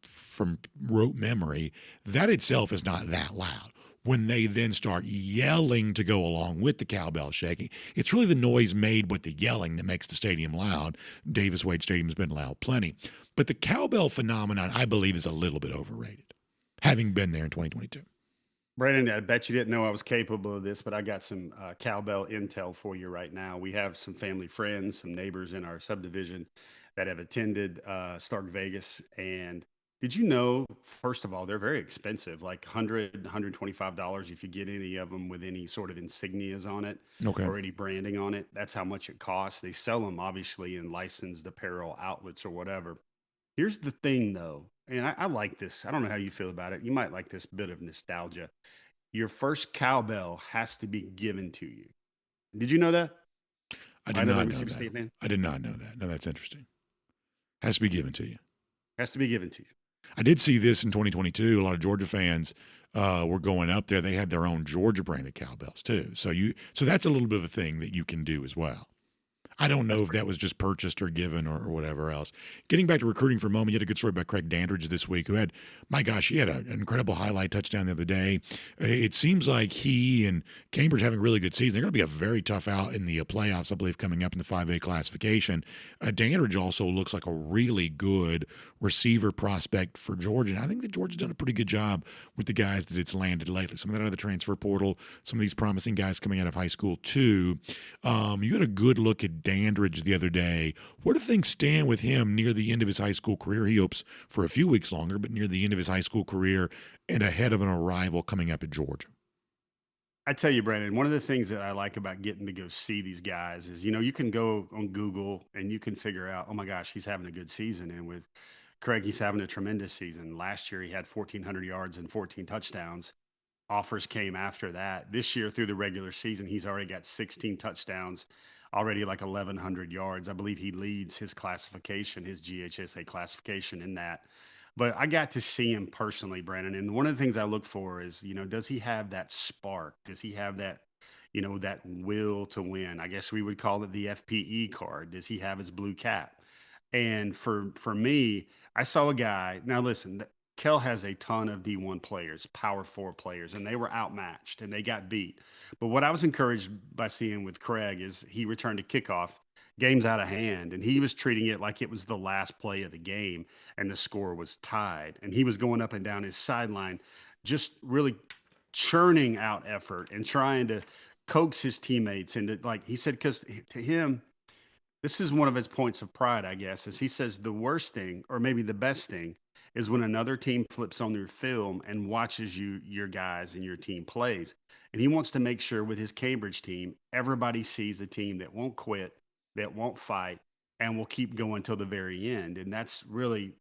from rote memory, that itself is not that loud. When they then start yelling to go along with the cowbell shaking, it's really the noise made with the yelling that makes the stadium loud. Davis Wade Stadium has been loud plenty. But the cowbell phenomenon, I believe, is a little bit overrated, having been there in 2022. Brandon, I bet you didn't know I was capable of this, but I got some cowbell intel for you right now. We have some family friends, some neighbors in our subdivision that have attended Stark Vegas. And did you know, first of all, they're very expensive, like $100, $125 if you get any of them with any sort of insignias on it or any branding on it. That's how much it costs. They sell them, obviously, in licensed apparel outlets or whatever. Here's the thing, though, and I like this. I don't know how you feel about it. You might like this bit of nostalgia. Your first cowbell has to be given to you. Did you know that? I did not know that. I did not know that. No, that's interesting. Has to be given to you. Has to be given to you. I did see this in 2022. A lot of Georgia fans were going up there. They had their own Georgia branded cowbells too. So that's a little bit of a thing that you can do as well. I don't know if that was just purchased or given or whatever else. Getting back to recruiting for a moment, you had a good story about Craig Dandridge this week, who had, my gosh, he had an incredible highlight touchdown the other day. It seems like he and Cambridge having a really good season. They're going to be a very tough out in the playoffs, I believe, coming up in the 5A classification. Dandridge also looks like a really good receiver prospect for Georgia. And I think that Georgia's done a pretty good job with the guys that it's landed lately. Some of that out of the transfer portal, some of these promising guys coming out of high school too. You had a good look at Dandridge the other day. Where do things stand with him near the end of his high school career? He hopes for a few weeks longer, but near the end of his high school career and ahead of an arrival coming up at Georgia. I tell you, Brandon, one of the things that I like about getting to go see these guys is, you can go on Google and you can figure out, oh my gosh, he's having a good season. And with Craig, he's having a tremendous season. Last year, he had 1,400 yards and 14 touchdowns. Offers came after that. This year, through the regular season, he's already got 16 touchdowns, already like 1,100 yards. I believe he leads his classification, his GHSA classification in that. But I got to see him personally, Brandon. And one of the things I look for is, does he have that spark? Does he have that, that will to win? I guess we would call it the FPE card. Does he have his blue cap? And for me, I saw a guy. Now, listen, Kel has a ton of D1 players, Power 4 players, and they were outmatched and they got beat. But what I was encouraged by seeing with Craig is he returned to kickoff, game's out of hand, and he was treating it like it was the last play of the game and the score was tied. And he was going up and down his sideline, just really churning out effort and trying to coax his teammates into, like he said, because to him, this is one of his points of pride, I guess, is he says the worst thing, or maybe the best thing, is when another team flips on their film and watches your guys and your team plays. And he wants to make sure with his Cambridge team, everybody sees a team that won't quit, that won't fight, and will keep going till the very end. And that's really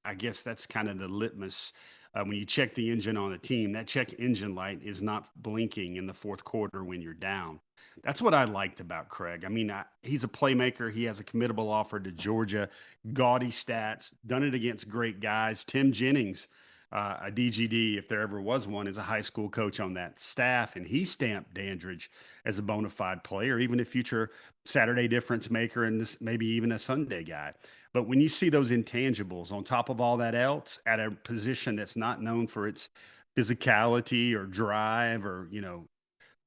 I guess that's kind of the litmus. When you check the engine on a team, that check engine light is not blinking in the fourth quarter when you're down. That's what I liked about Craig. I mean, he's a playmaker. He has a committable offer to Georgia, gaudy stats, done it against great guys. Tim Jennings a DGD, if there ever was one, is a high school coach on that staff, and he stamped Dandridge as a bona fide player, even a future Saturday difference maker and this, maybe even a Sunday guy. But when you see those intangibles on top of all that else at a position that's not known for its physicality or drive or,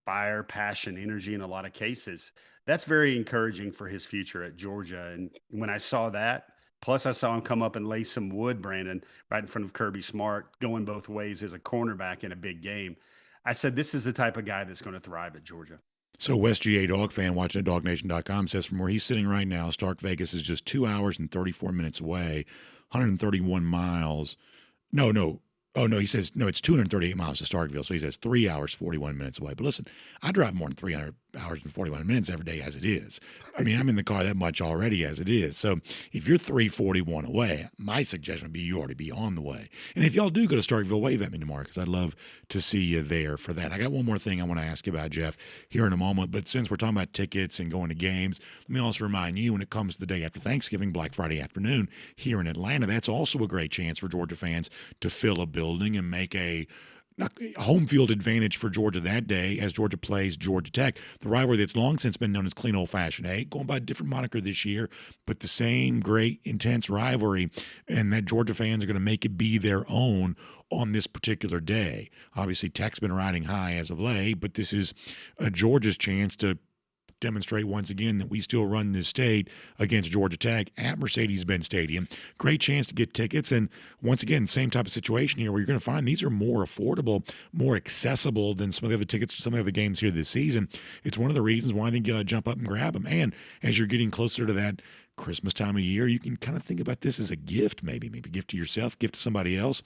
fire, passion, energy in a lot of cases, that's very encouraging for his future at Georgia. And when I saw that, plus I saw him come up and lay some wood, Brandon, right in front of Kirby Smart, going both ways as a cornerback in a big game, I said, this is the type of guy that's going to thrive at Georgia. So West GA Dog fan watching at DawgNation.com says from where he's sitting right now, Stark Vegas is just 2 hours and 34 minutes away, 131 miles. No. Oh, no, he says, no, it's 238 miles to Starkville. So he says 3 hours, 41 minutes away. But listen, I drive more than 300 hours and 41 minutes every day as it is. I mean, I'm in the car that much already as it is. So if you're 341 away, my suggestion would be you already be on the way. And if y'all do go to Starkville, wave at me tomorrow because I'd love to see you there for that. I got one more thing I want to ask you about, Jeff, here in a moment. But since we're talking about tickets and going to games, let me also remind you when it comes to the day after Thanksgiving, Black Friday afternoon here in Atlanta, that's also a great chance for Georgia fans to fill a building and make a home field advantage for Georgia that day as Georgia plays Georgia Tech, the rivalry that's long since been known as Clean Old Fashioned A, going by a different moniker this year, but the same great, intense rivalry, and that Georgia fans are going to make it be their own on this particular day. Obviously, Tech's been riding high as of late, but this is Georgia's chance to demonstrate once again that we still run this state against Georgia Tech at Mercedes-Benz Stadium. Great chance to get tickets. And once again, same type of situation here where you're going to find these are more affordable, more accessible than some of the other tickets to some of the other games here this season. It's one of the reasons why I think you got to jump up and grab them. And as you're getting closer to that Christmas time of year, you can kind of think about this as a gift, maybe a gift to yourself, gift to somebody else,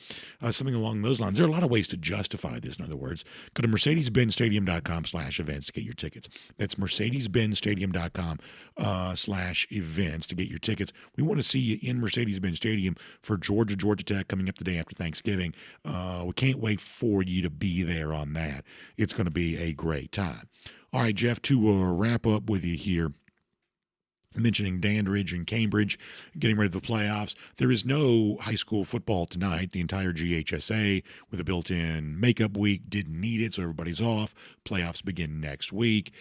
something along those lines. There are a lot of ways to justify this. In other words, go to mercedes-benzstadium.com/events to get your tickets. That's mercedes-benzstadium.com/events to get your tickets. We want to see you in Mercedes-Benz Stadium for Georgia Tech coming up the day after Thanksgiving. We can't wait for you to be there on that. It's going to be a great time. All right, Jeff, to wrap up with you here, mentioning Dandridge and Cambridge getting ready for the playoffs. There is no high school football tonight. The entire GHSA with a built-in makeup week didn't need it, so everybody's off. Playoffs begin next week.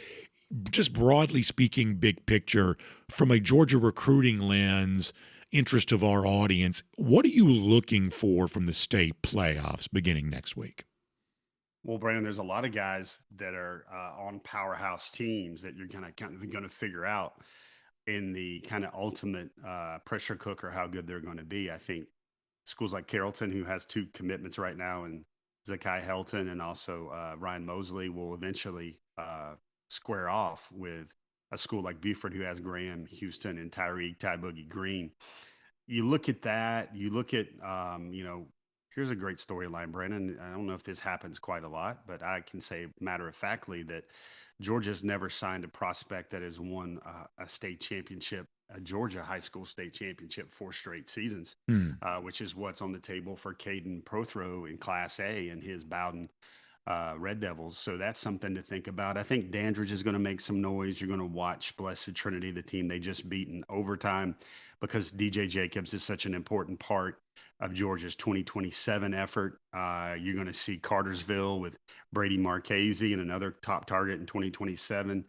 Just broadly speaking, big picture, from a Georgia recruiting lens, interest of our audience, what are you looking for from the state playoffs beginning next week? Well, Brandon, there's a lot of guys that are on powerhouse teams that you're kind of going to figure out in the kind of ultimate pressure cooker how good they're going to be. I think schools like Carrollton, who has 2 commitments right now, and Zachariah Helton and also Ryan Mosley will eventually square off with a school like Buford, who has Graham Houston and Ty Boogie Green. You look at that, you look at, here's a great storyline, Brandon. I don't know if this happens quite a lot, but I can say matter-of-factly that Georgia's never signed a prospect that has won a state championship, a Georgia high school state championship 4 straight seasons, which is what's on the table for Caden Prothro in Class A and his Bowden Red Devils. So that's something to think about. I think Dandridge is going to make some noise. You're going to watch Blessed Trinity, the team they just beat in overtime, because DJ Jacobs is such an important part of Georgia's 2027 effort. You're going to see Cartersville with Brady Marchese and another top target in 2027.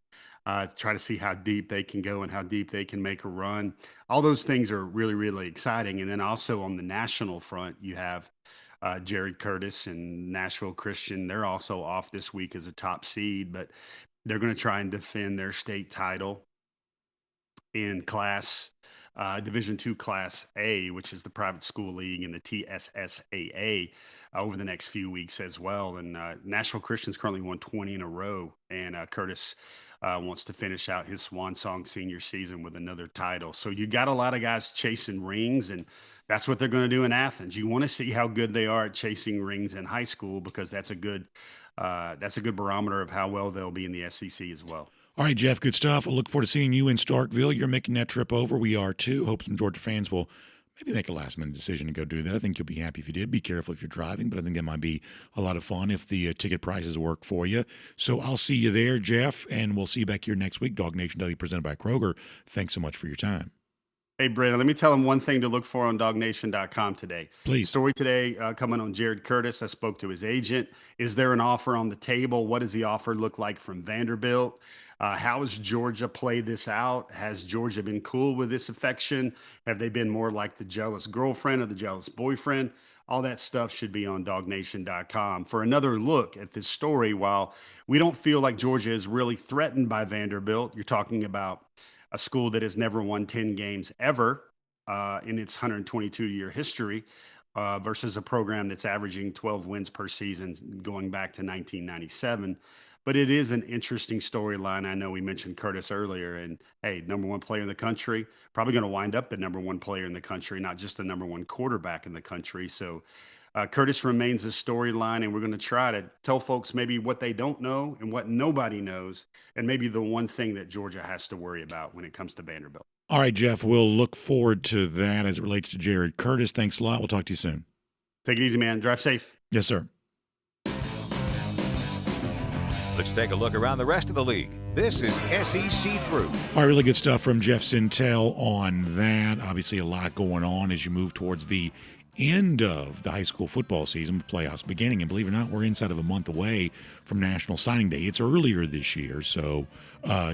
Try to see how deep they can go and how deep they can make a run. All those things are really, really exciting. And then also on the national front, you have Jared Curtis and Nashville Christian. They're also off this week as a top seed, but they're going to try and defend their state title in Division II Class A, which is the private school league, and the TSSAA over the next few weeks as well. And Nashville Christian's currently won 20 in a row, and Curtis wants to finish out his swan song senior season with another title. So you got a lot of guys chasing rings, and that's what they're going to do in Athens. You want to see how good they are at chasing rings in high school, because that's a good barometer of how well they'll be in the SEC as well. All right, Jeff, good stuff. We'll look forward to seeing you in Starkville. You're making that trip over. We are too. Hope some Georgia fans will maybe make a last-minute decision to go do that. I think you'll be happy if you did. Be careful if you're driving, but I think that might be a lot of fun if the ticket prices work for you. So I'll see you there, Jeff, and we'll see you back here next week. DawgNation Daily presented by Kroger. Thanks so much for your time. Hey, Brandon, let me tell them one thing to look for on DawgNation.com today. Please. Story today coming on Jared Curtis. I spoke to his agent. Is there an offer on the table? What does the offer look like from Vanderbilt? How has Georgia played this out? Has Georgia been cool with this affection? Have they been more like the jealous girlfriend or the jealous boyfriend? All that stuff should be on DawgNation.com for another look at this story. While we don't feel like Georgia is really threatened by Vanderbilt, you're talking about a school that has never won 10 games ever in its 122-year history versus a program that's averaging 12 wins per season going back to 1997. But it is an interesting storyline. I know we mentioned Curtis earlier, and hey, number one player in the country, probably going to wind up the number one player in the country, not just the number one quarterback in the country. So Curtis remains a storyline, and we're going to try to tell folks maybe what they don't know and what nobody knows, and maybe the one thing that Georgia has to worry about when it comes to Vanderbilt. All right, Jeff, we'll look forward to that as it relates to Jared Curtis. Thanks a lot. We'll talk to you soon. Take it easy, man. Drive safe. Yes, sir. Let's take a look around the rest of the league. This is SEC Through. All right, really good stuff from Jeff Sentell on that. Obviously, a lot going on as you move towards the end of the high school football season, playoffs beginning. And believe it or not, we're inside of a month away from National Signing Day. It's earlier this year, so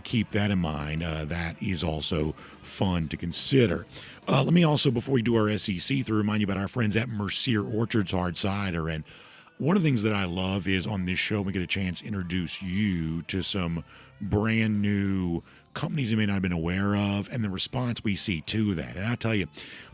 keep that in mind. That is also fun to consider. Let me also, before we do our SEC Through, remind you about our friends at Mercier Orchards Hard Cider. And one of the things that I love is on this show, we get a chance to introduce you to some brand new companies you may not have been aware of, and the response we see to that. And I tell you,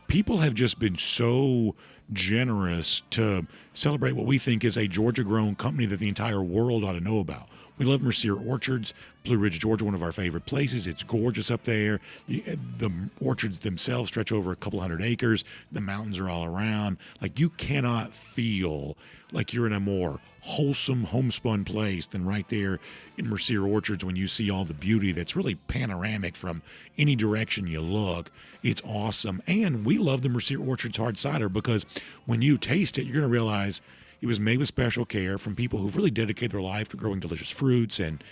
people have just been so generous to celebrate what we think is a Georgia-grown company that the entire world ought to know about. We love Mercier Orchards, Blue Ridge, Georgia, one of our favorite places. It's gorgeous up there. The orchards themselves stretch over a couple hundred acres. The mountains are all around. Like, you cannot feel like you're in a more wholesome, homespun place than right there in Mercier Orchards when you see all the beauty that's really panoramic from any direction you look. It's awesome. And we love the Mercier Orchards Hard Cider because when you taste it, you're going to realize it was made with special care from people who've really dedicated their life to growing delicious fruits and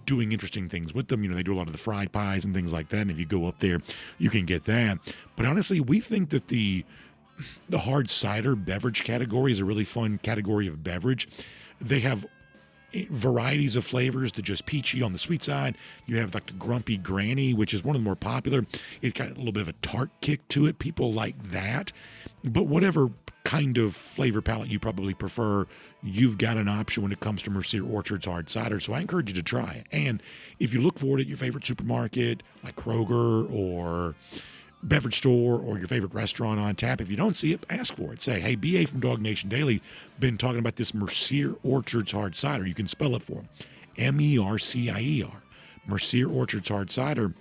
doing interesting things with them. You know, they do a lot of the fried pies and things like that. And if you go up there, you can get that. But honestly, we think that the hard cider beverage category is a really fun category of beverage. They have varieties of flavors. They're just peachy on the sweet side. You have like the Grumpy Granny, which is one of the more popular. It's got a little bit of a tart kick to it. People like that. But whatever kind of flavor palette you probably prefer, you've got an option when it comes to Mercier Orchards Hard Cider. So I encourage you to try it. And if you look for it at your favorite supermarket, like Kroger or beverage store or your favorite restaurant on tap, if you don't see it, ask for it. Say, hey, BA from DawgNation Daily been talking about this Mercier Orchards Hard Cider. You can spell it for them. Mercier. Mercier Orchards Hard Cider.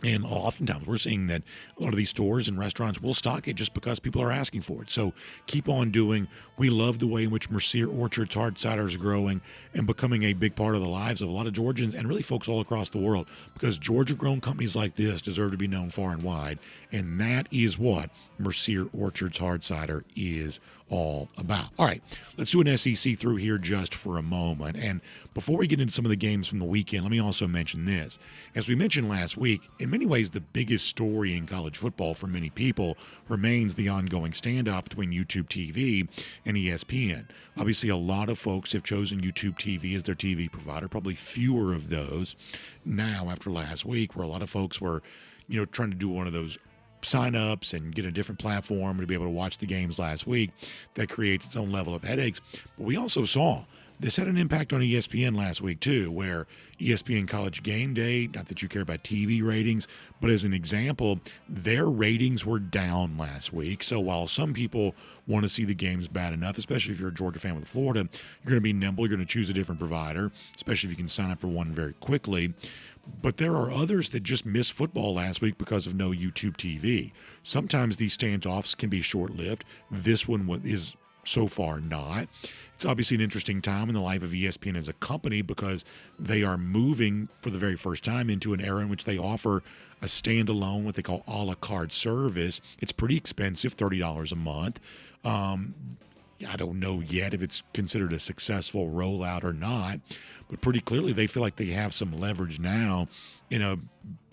And oftentimes we're seeing that a lot of these stores and restaurants will stock it just because people are asking for it. So keep on doing. We love the way in which Mercier Orchards Hard Cider is growing and becoming a big part of the lives of a lot of Georgians and really folks all across the world, because Georgia-grown companies like this deserve to be known far and wide. And that is what Mercier Orchards Hard Cider is all about. All right, let's do an SEC through here just for a moment. And before we get into some of the games from the weekend, let me also mention this. As we mentioned last week, in many ways, the biggest story in college football for many people remains the ongoing standoff between YouTube TV and ESPN. Obviously, a lot of folks have chosen YouTube TV as their TV provider, probably fewer of those now after last week, where a lot of folks were, trying to do one of those sign-ups and get a different platform to be able to watch the games last week. That creates its own level of headaches. But we also saw this had an impact on ESPN last week too, where ESPN College Game Day, not that you care about TV ratings, but as an example, their ratings were down last week. So while some people want to see the games bad enough, especially if you're a Georgia fan with Florida, you're going to be nimble, you're going to choose a different provider, especially if you can sign up for one very quickly. But there are others that just missed football last week because of no YouTube TV. Sometimes these standoffs can be short-lived. This one is so far not. It's obviously an interesting time in the life of ESPN as a company because they are moving for the very first time into an era in which they offer a standalone, what they call a la carte service. It's pretty expensive, $30 a month. I don't know yet if it's considered a successful rollout or not, but pretty clearly they feel like they have some leverage now in a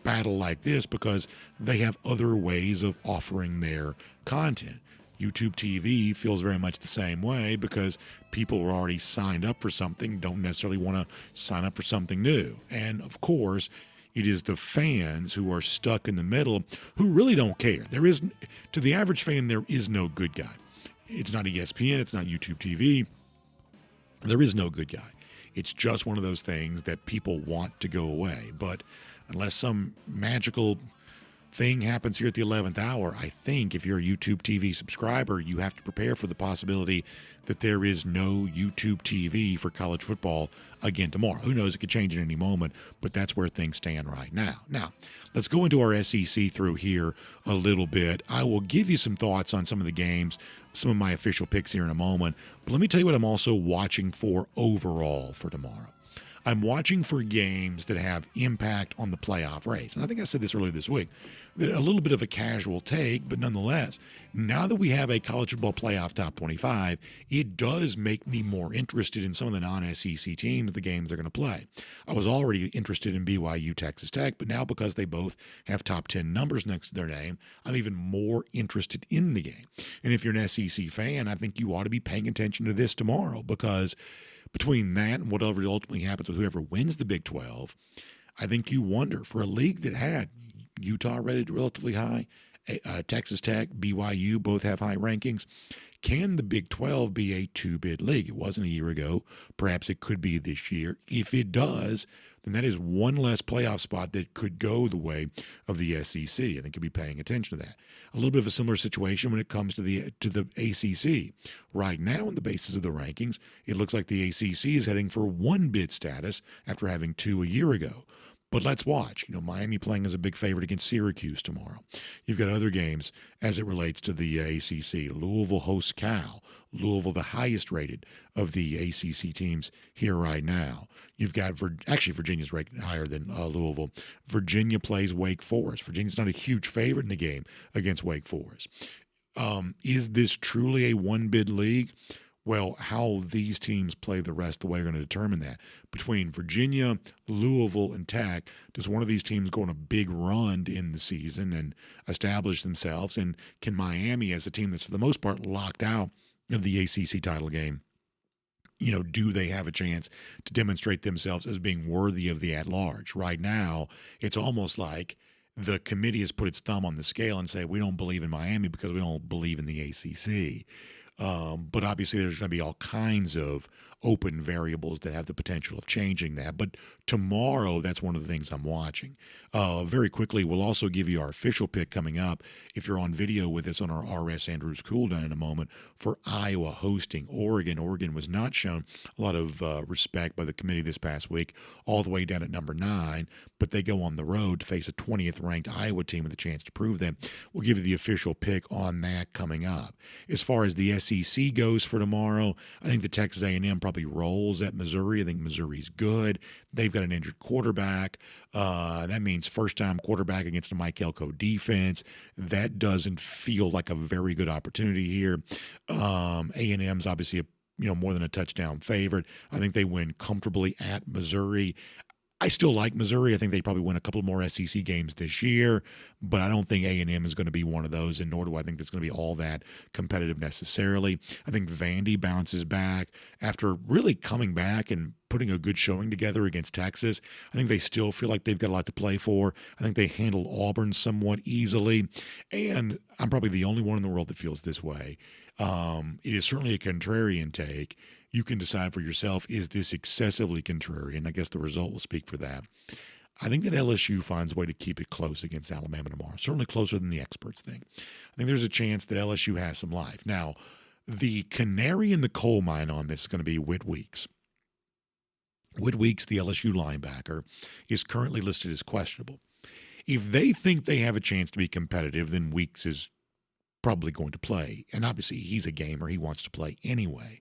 battle like this because they have other ways of offering their content. YouTube TV feels very much the same way because people are already signed up for something, don't necessarily want to sign up for something new. And of course, it is the fans who are stuck in the middle who really don't care. To the average fan, there is no good guy. It's not ESPN, it's not YouTube TV. There is no good guy. It's just one of those things that people want to go away. But unless some magical thing happens here at the 11th hour, I think if you're a YouTube TV subscriber, you have to prepare for the possibility that there is no YouTube TV for college football again tomorrow. Who knows? It could change at any moment, but that's where things stand right now. Now, let's go into our SEC through here a little bit. I will give you some thoughts on some of the games, some of my official picks here in a moment, but let me tell you what I'm also watching for overall for tomorrow. I'm watching for games that have impact on the playoff race. And I think I said this earlier this week, that a little bit of a casual take, but nonetheless, now that we have a college football playoff top 25, it does make me more interested in some of the non-SEC teams, the games they're going to play. I was already interested in BYU, Texas Tech, but now because they both have top 10 numbers next to their name, I'm even more interested in the game. And if you're an SEC fan, I think you ought to be paying attention to this tomorrow because between that and whatever ultimately happens with whoever wins the Big 12, I think you wonder, for a league that had Utah rated relatively high, Texas Tech, BYU both have high rankings, can the Big 12 be a two-bid league? It wasn't a year ago. Perhaps it could be this year. If it does, then that is one less playoff spot that could go the way of the SEC. I think you'll be paying attention to that. A little bit of a similar situation when it comes to the ACC. Right now, on the basis of the rankings, it looks like the ACC is heading for one bid status after having two a year ago. But let's watch. Miami playing as a big favorite against Syracuse tomorrow. You've got other games as it relates to the ACC. Louisville hosts Cal. Louisville, the highest rated of the ACC teams here right now. You've got, Virginia's ranked higher than Louisville. Virginia plays Wake Forest. Virginia's not a huge favorite in the game against Wake Forest. Is this truly a one-bid league? Well, how these teams play the rest of the way are going to determine that. Between Virginia, Louisville, and Tech, does one of these teams go on a big run in the season and establish themselves? And can Miami, as a team that's for the most part locked out of the ACC title game, do they have a chance to demonstrate themselves as being worthy of the at-large? Right now, it's almost like the committee has put its thumb on the scale and say, we don't believe in Miami because we don't believe in the ACC. But obviously there's going to be all kinds of open variables that have the potential of changing that. But tomorrow, that's one of the things I'm watching. Very quickly, we'll also give you our official pick coming up, if you're on video with us on our R.S. Andrews cooldown in a moment, for Iowa hosting Oregon. Oregon was not shown a lot of respect by the committee this past week, all the way down at number 9, but they go on the road to face a 20th ranked Iowa team with a chance to prove them. We'll give you the official pick on that coming up. As far as the SEC goes for tomorrow, I think the Texas A&M probably rolls at Missouri. I think Missouri's good. They've got an injured quarterback. That means first-time quarterback against a Mike Elko defense. That doesn't feel like a very good opportunity here. A&M's obviously more than a touchdown favorite. I think they win comfortably at Missouri. I still like Missouri. I think they probably win a couple more SEC games this year, but I don't think A&M is going to be one of those, and nor do I think it's going to be all that competitive necessarily. I think Vandy bounces back after really coming back and putting a good showing together against Texas. I think they still feel like they've got a lot to play for. I think they handled Auburn somewhat easily, and I'm probably the only one in the world that feels this way. It is certainly a contrarian take. You can decide for yourself, is this excessively contrarian? I guess the result will speak for that. I think that LSU finds a way to keep it close against Alabama tomorrow, certainly closer than the experts think. I think there's a chance that LSU has some life. Now, the canary in the coal mine on this is going to be Whit Weeks. Whit Weeks, the LSU linebacker, is currently listed as questionable. If they think they have a chance to be competitive, then Weeks is probably going to play. And obviously, he's a gamer. He wants to play anyway.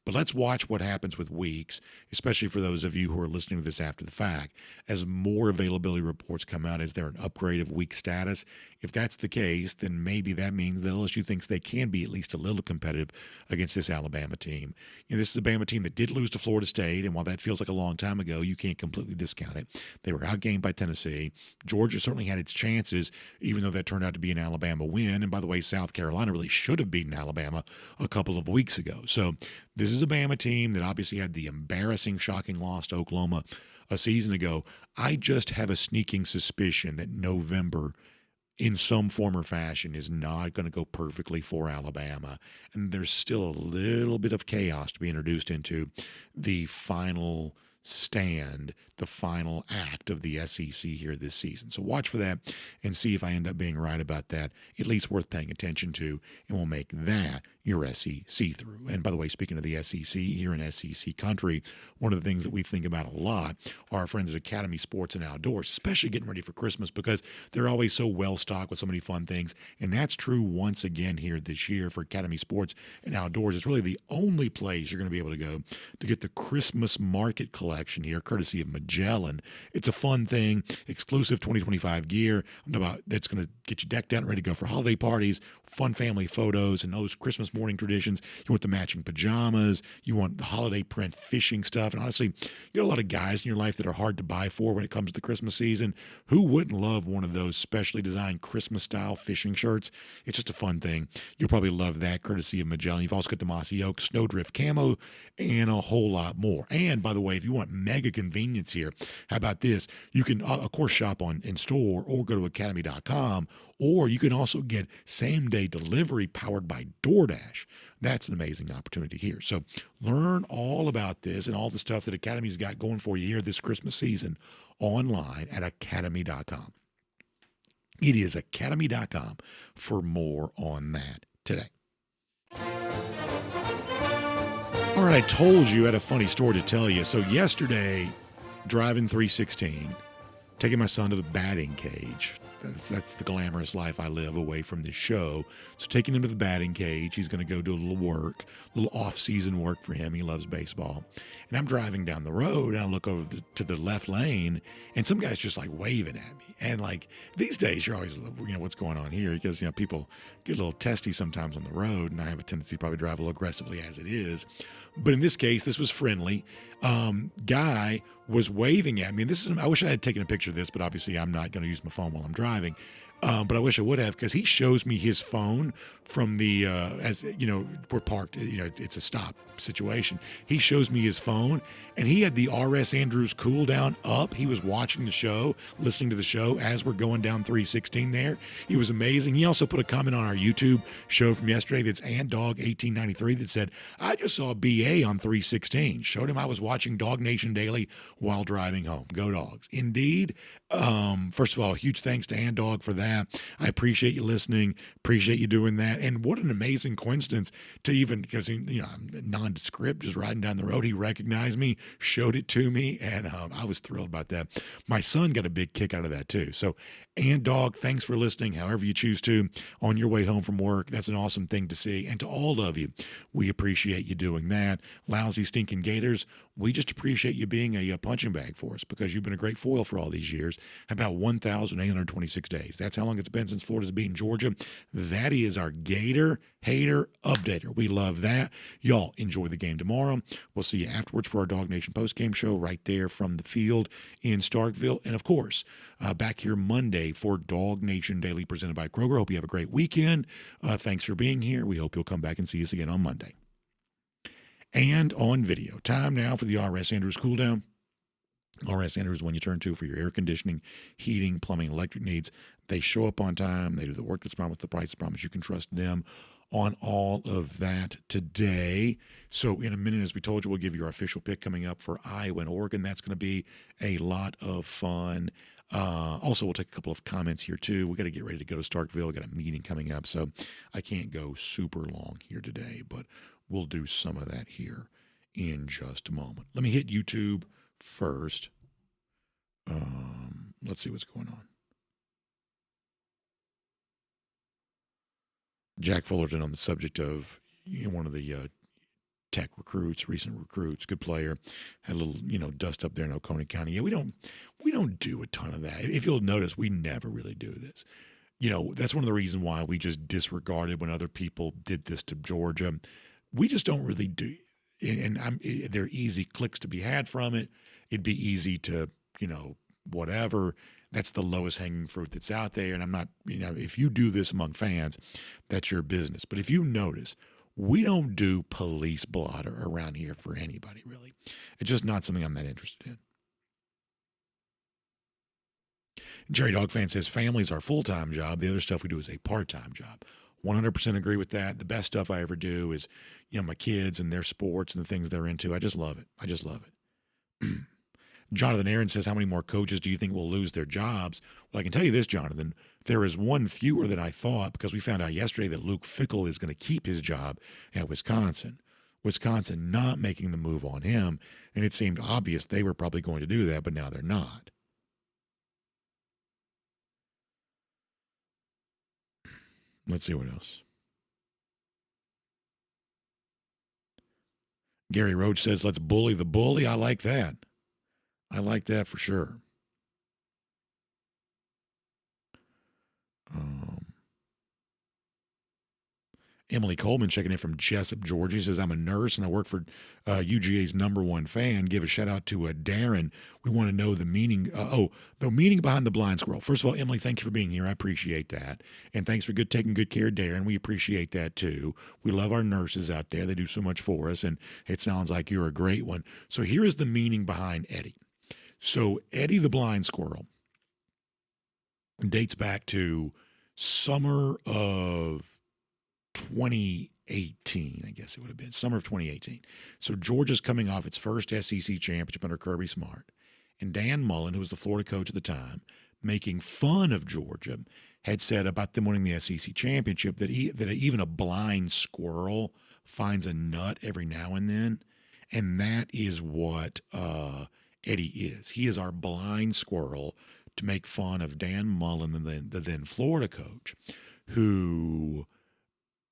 But let's watch what happens with weeks, especially for those of you who are listening to this after the fact, as more availability reports come out. Is there an upgrade of week status? If that's the case, then maybe that means that LSU thinks they can be at least a little competitive against this Alabama team. This is a Bama team that did lose to Florida State, and while that feels like a long time ago, you can't completely discount it. They were outgained by Tennessee. Georgia certainly had its chances, even though that turned out to be an Alabama win. And by the way, South Carolina really should have beaten Alabama a couple of weeks ago. So this is a Bama team that obviously had the embarrassing, shocking loss to Oklahoma a season ago. I just have a sneaking suspicion that November, in some form or fashion, is not going to go perfectly for Alabama. And there's still a little bit of chaos to be introduced into the final stand, the final act of the SEC here this season. So watch for that and see if I end up being right about that. At least worth paying attention to, and we'll make that your SEC through. And by the way, speaking of the SEC, here in SEC country, one of the things that we think about a lot are our friends at Academy Sports and Outdoors, especially getting ready for Christmas, because they're always so well stocked with so many fun things. And that's true once again here this year for Academy Sports and Outdoors. It's really the only place you're going to be able to go to get the Christmas market collection here, courtesy of Magellan. It's a fun thing, exclusive 2025 gear. I'm talking about that's going to get you decked out and ready to go for holiday parties, fun family photos, and those Christmas morning traditions. You want the matching pajamas, you want the holiday print fishing stuff. And honestly, you got a lot of guys in your life that are hard to buy for when it comes to the Christmas season. Who wouldn't love one of those specially designed Christmas style fishing shirts? It's just a fun thing. You'll probably love that, courtesy of Magellan. You've also got the Mossy Oak Snowdrift Camo and a whole lot more. And by the way, if you want mega convenience here, how about this? You can, of course, shop in store or go to academy.com, or you can also get same-day delivery powered by DoorDash. That's an amazing opportunity here. So learn all about this and all the stuff that Academy's got going for you here this Christmas season online at academy.com. It is academy.com for more on that today. All right, I told you I had a funny story to tell you. So yesterday, driving 316, taking my son to the batting cage. That's the glamorous life I live away from this show. So taking him to the batting cage, he's going to go do a little work, a little off-season work for him. He loves baseball. And I'm driving down the road, and I look over to the left lane, and some guy's just like waving at me. And like these days, you're always, what's going on here? Because, people get a little testy sometimes on the road, and I have a tendency to probably drive a little aggressively as it is. But in this case, this was friendly. Guy was waving at me. And I wish I had taken a picture of this, but obviously I'm not going to use my phone while I'm driving. But I wish I would have, because he shows me his phone from the, we're parked, it's a stop situation. He shows me his phone, and he had the R.S. Andrews cool down up. He was watching the show, listening to the show as we're going down 316 there. He was amazing. He also put a comment on our YouTube show from yesterday that's AndDog1893 that said, I just saw BA on 316. Showed him I was watching DawgNation Daily while driving home. Go Dogs. Indeed. First of all, huge thanks to AndDog for that. I appreciate you listening, appreciate you doing that. And what an amazing coincidence to even, because, I'm nondescript, just riding down the road. He recognized me, showed it to me, and I was thrilled about that. My son got a big kick out of that too. So, AndDog, thanks for listening, however you choose to, on your way home from work. That's an awesome thing to see. And to all of you, we appreciate you doing that. Lousy, stinking Gators, we just appreciate you being a punching bag for us, because you've been a great foil for all these years. About 1,826 days. That's how long it's been since Florida's beaten Georgia. That is our Gator Hater Updater. We love that. Y'all enjoy the game tomorrow. We'll see you afterwards for our DawgNation postgame show right there from the field in Starkville. And of course, back here Monday for DawgNation Daily presented by Kroger. Hope you have a great weekend. Thanks for being here. We hope you'll come back and see us again on Monday. And on video. Time now for the R.S. Andrews cool down. R.S. Andrews, when you turn to for your air conditioning, heating, plumbing, electric needs. They show up on time. They do the work that's promised, the price promised. You can trust them on all of that today. So in a minute, as we told you, we'll give you our official pick coming up for Iowa and Oregon. That's going to be a lot of fun. Also, we'll take a couple of comments here, too. We got to get ready to go to Starkville. We got a meeting coming up, so I can't go super long here today, but we'll do some of that here in just a moment. Let me hit YouTube first. Let's see what's going on. Jack Fullerton on the subject of one of the Tech recruits, recent recruits, good player, had a little, dust up there in Oconee County. Yeah, we don't do a ton of that. If you'll notice, we never really do this. That's one of the reasons why we just disregarded when other people did this to Georgia. We just don't really do, and there are easy clicks to be had from it. It'd be easy to, whatever. That's the lowest hanging fruit that's out there. And I'm not, if you do this among fans, that's your business. But if you notice, we don't do police blotter around here for anybody, really. It's just not something I'm that interested in. Jerry Dog Fan says family's our full-time job. The other stuff we do is a part-time job. 100% agree with that. The best stuff I ever do is, my kids and their sports and the things they're into. I just love it. Jonathan Aaron says, how many more coaches do you think will lose their jobs? Well, I can tell you this, Jonathan. There is one fewer than I thought, because we found out yesterday that Luke Fickell is going to keep his job at Wisconsin. Wisconsin not making the move on him, and it seemed obvious they were probably going to do that, but now they're not. Let's see what else. Gary Roach says, let's bully the bully. I like that. I like that for sure. Emily Coleman checking in from Jessup, Georgia. She says, I'm a nurse and I work for UGA's #1 fan. Give a shout out to Darren. We want to know the meaning. The meaning behind the blind squirrel. First of all, Emily, thank you for being here. I appreciate that. And thanks for taking good care of Darren. We appreciate that too. We love our nurses out there. They do so much for us. And it sounds like you're a great one. So here is the meaning behind Eddie. So Eddie the blind squirrel dates back to summer of 2018, I guess it would have been. Summer of 2018. So Georgia's coming off its first SEC championship under Kirby Smart. And Dan Mullen, who was the Florida coach at the time, making fun of Georgia, had said about them winning the SEC championship that even a blind squirrel finds a nut every now and then. And that is what Eddie is. He is our blind squirrel to make fun of Dan Mullen, the then Florida coach, who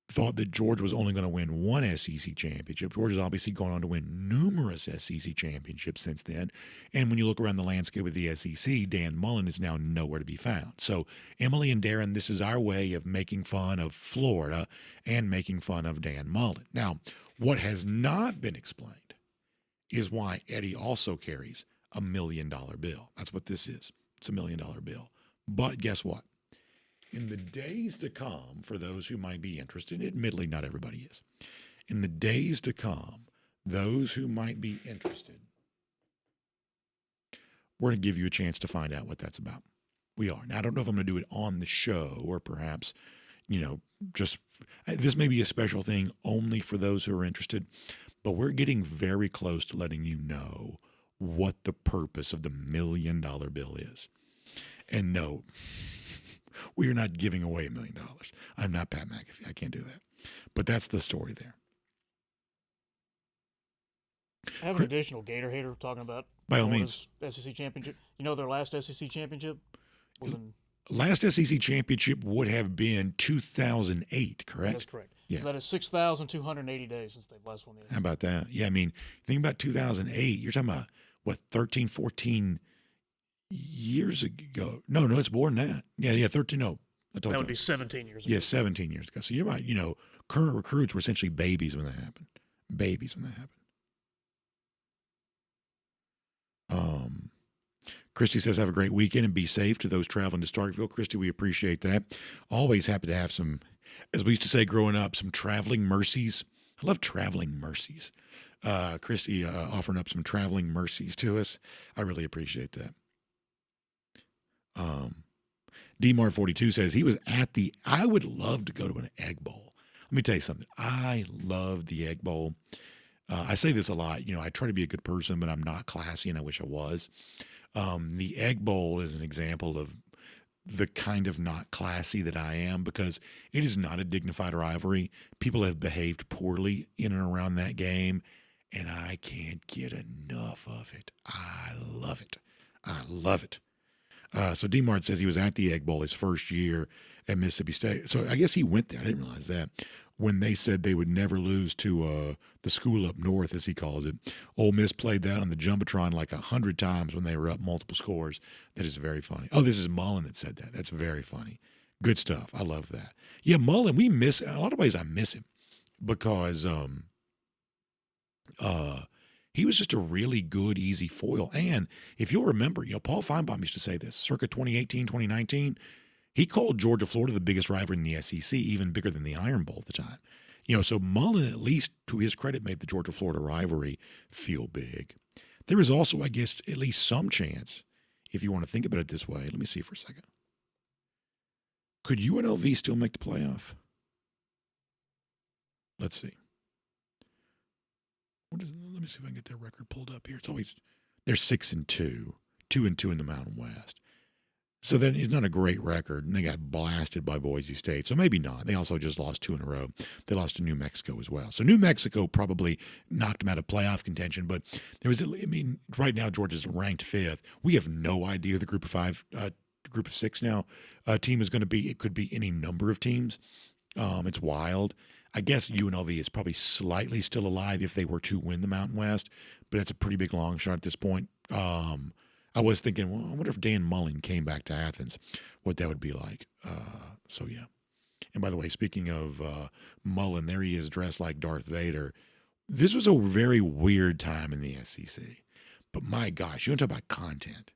thought that Georgia was only going to win one SEC championship. Georgia's obviously gone on to win numerous SEC championships since then. And when you look around the landscape of the SEC, Dan Mullen is now nowhere to be found. So Emily and Darren, this is our way of making fun of Florida and making fun of Dan Mullen. Now, what has not been explained is why Eddie also carries $1 million bill. That's what this is. It's $1 million bill. But guess what? In the days to come, for those who might be interested, admittedly not everybody is, in the days to come, those who might be interested, we're going to give you a chance to find out what that's about. We are. Now, I don't know if I'm going to do it on the show or perhaps, just this may be a special thing only for those who are interested, but we're getting very close to letting you know what the purpose of the $1 million bill is. And no, we are not giving away $1 million. I'm not Pat McAfee. I can't do that. But that's the story there. I have an additional Gator hater talking about by all means SEC championship. Their last SEC championship was in. Last SEC championship would have been 2008, correct? That's correct. Yeah. So that is 6,280 days since they've last won the SEC. How about that? Yeah, I mean, think about 2008. You're talking about, 13, 14 years ago. No, it's more than that. Yeah, 13. No, that would be 17 years ago. Yeah, 17 years ago. So you're right. Current recruits were essentially babies when that happened. Christy says, have a great weekend and be safe to those traveling to Starkville. Christy, we appreciate that. Always happy to have some, as we used to say growing up, some traveling mercies. I love traveling mercies. Christy offering up some traveling mercies to us. I really appreciate that. DMar42 says he was I would love to go to an Egg Bowl. Let me tell you something. I love the Egg Bowl. I say this a lot. I try to be a good person, but I'm not classy, and I wish I was. The Egg Bowl is an example of the kind of not classy that I am, because it is not a dignified rivalry. People have behaved poorly in and around that game, and I can't get enough of it. I love it. So D-Mart says he was at the Egg Bowl his first year at Mississippi State. So I guess he went there. I didn't realize that. when they said they would never lose to the school up north, as he calls it. Ole Miss played that on the Jumbotron like 100 times when they were up multiple scores. That is very funny. Oh, this is Mullen that said that. That's very funny. Good stuff. I love that. Yeah, Mullen, we miss, in a lot of ways I miss him because he was just a really good, easy foil. And if you'll remember, Paul Feinbaum used to say this, circa 2018, 2019, he called Georgia, Florida the biggest rivalry in the SEC, even bigger than the Iron Bowl at the time. So Mullen, at least to his credit, made the Georgia-Florida rivalry feel big. There is also, I guess, at least some chance, if you want to think about it this way. Let me see for a second. Could UNLV still make the playoff? Let's see. Let me see if I can get their record pulled up here. They're 6-2, 2-2 in the Mountain West. So then it's not a great record, and they got blasted by Boise State. So maybe not. They also just lost 2 in a row. They lost to New Mexico as well. So New Mexico probably knocked them out of playoff contention. But right now Georgia's ranked 5th. We have no idea who the Group of 6 now team is going to be. It could be any number of teams. It's wild. I guess UNLV is probably slightly still alive if they were to win the Mountain West, but that's a pretty big long shot at this point. I was thinking, well, I wonder if Dan Mullen came back to Athens, what that would be like. So, yeah. And by the way, speaking of Mullen, there he is dressed like Darth Vader. This was a very weird time in the SEC. But my gosh, you want to talk about content.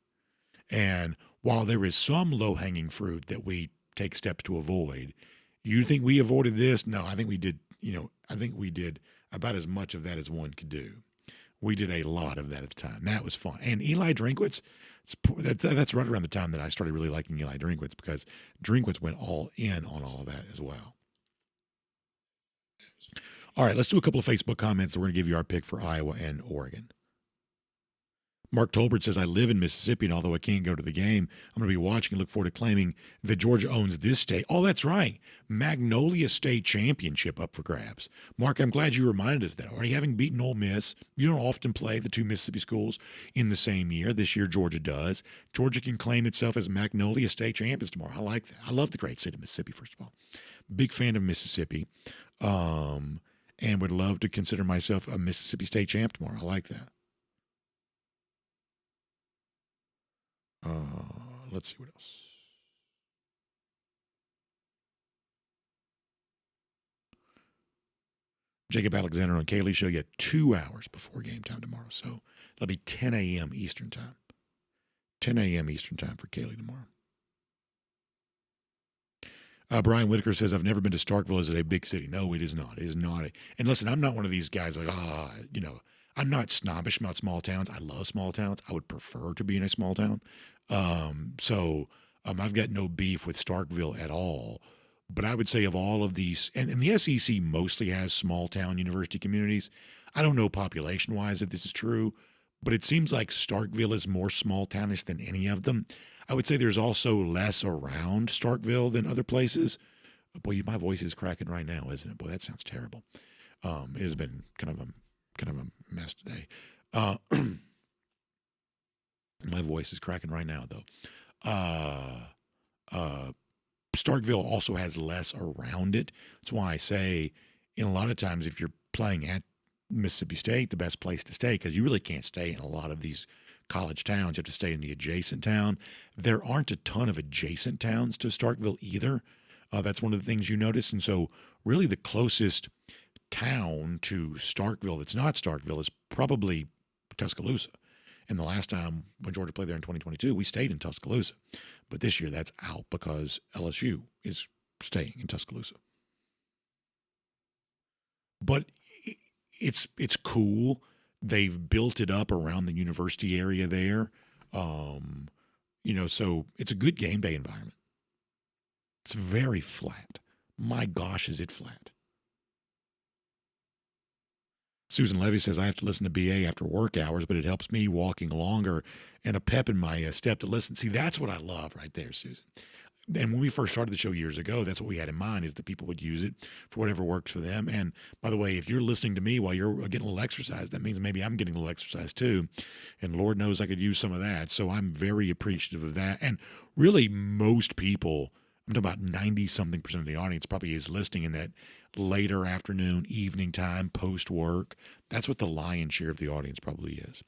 And while there is some low-hanging fruit that we take steps to avoid, you think we avoided this? No, I think we did, I think we did about as much of that as one could do. We did a lot of that at the time. That was fun. And Eli Drinkwitz, that's right around the time that I started really liking Eli Drinkwitz because Drinkwitz went all in on all of that as well. All right, let's do a couple of Facebook comments. We're going to give you our pick for Iowa and Oregon. Mark Tolbert says, I live in Mississippi, and although I can't go to the game, I'm going to be watching and look forward to claiming that Georgia owns this state. Oh, that's right. Magnolia State Championship up for grabs. Mark, I'm glad you reminded us that. Already having beaten Ole Miss, you don't often play the two Mississippi schools in the same year. This year, Georgia does. Georgia can claim itself as Magnolia State champions tomorrow. I like that. I love the great state of Mississippi, first of all. Big fan of Mississippi, and would love to consider myself a Mississippi State champ tomorrow. I like that. Let's see what else. Jacob Alexander on Kaylee Show. You had 2 hours before game time tomorrow. So it'll be 10 a.m. Eastern time. 10 a.m. Eastern time for Kaylee tomorrow. Brian Whitaker says, I've never been to Starkville. Is it a big city? No, it is not. It is not. And listen, I'm not one of these guys like, I'm not snobbish about small towns. I love small towns. I would prefer to be in a small town. I've got no beef with Starkville at all. But I would say of all of these, and the SEC mostly has small town university communities. I don't know population-wise if this is true, but it seems like Starkville is more small townish than any of them. I would say there's also less around Starkville than other places. Boy, my voice is cracking right now, isn't it? Boy, that sounds terrible. It has been kind of a mess today. My voice is cracking right now, though. Starkville also has less around it. That's why I say, a lot of times, if you're playing at Mississippi State, the best place to stay, because you really can't stay in a lot of these college towns. You have to stay in the adjacent town. There aren't a ton of adjacent towns to Starkville either. That's one of the things you notice. And so really the closest town to Starkville that's not Starkville is probably Tuscaloosa. And the last time when Georgia played there in 2022, we stayed in Tuscaloosa. But this year that's out because LSU is staying in Tuscaloosa. But it's cool. They've built it up around the university area there. So it's a good game day environment. It's very flat. My gosh, is it flat. Susan Levy says, I have to listen to BA after work hours, but it helps me walking longer and a pep in my step to listen. See, that's what I love right there, Susan. And when we first started the show years ago, that's what we had in mind, is that people would use it for whatever works for them. And by the way, if you're listening to me while you're getting a little exercise, that means maybe I'm getting a little exercise too. And Lord knows I could use some of that. So I'm very appreciative of that. And really most people, I'm talking about 90-something% of the audience probably is listening in that later afternoon, evening time, post-work. That's what the lion's share of the audience probably is.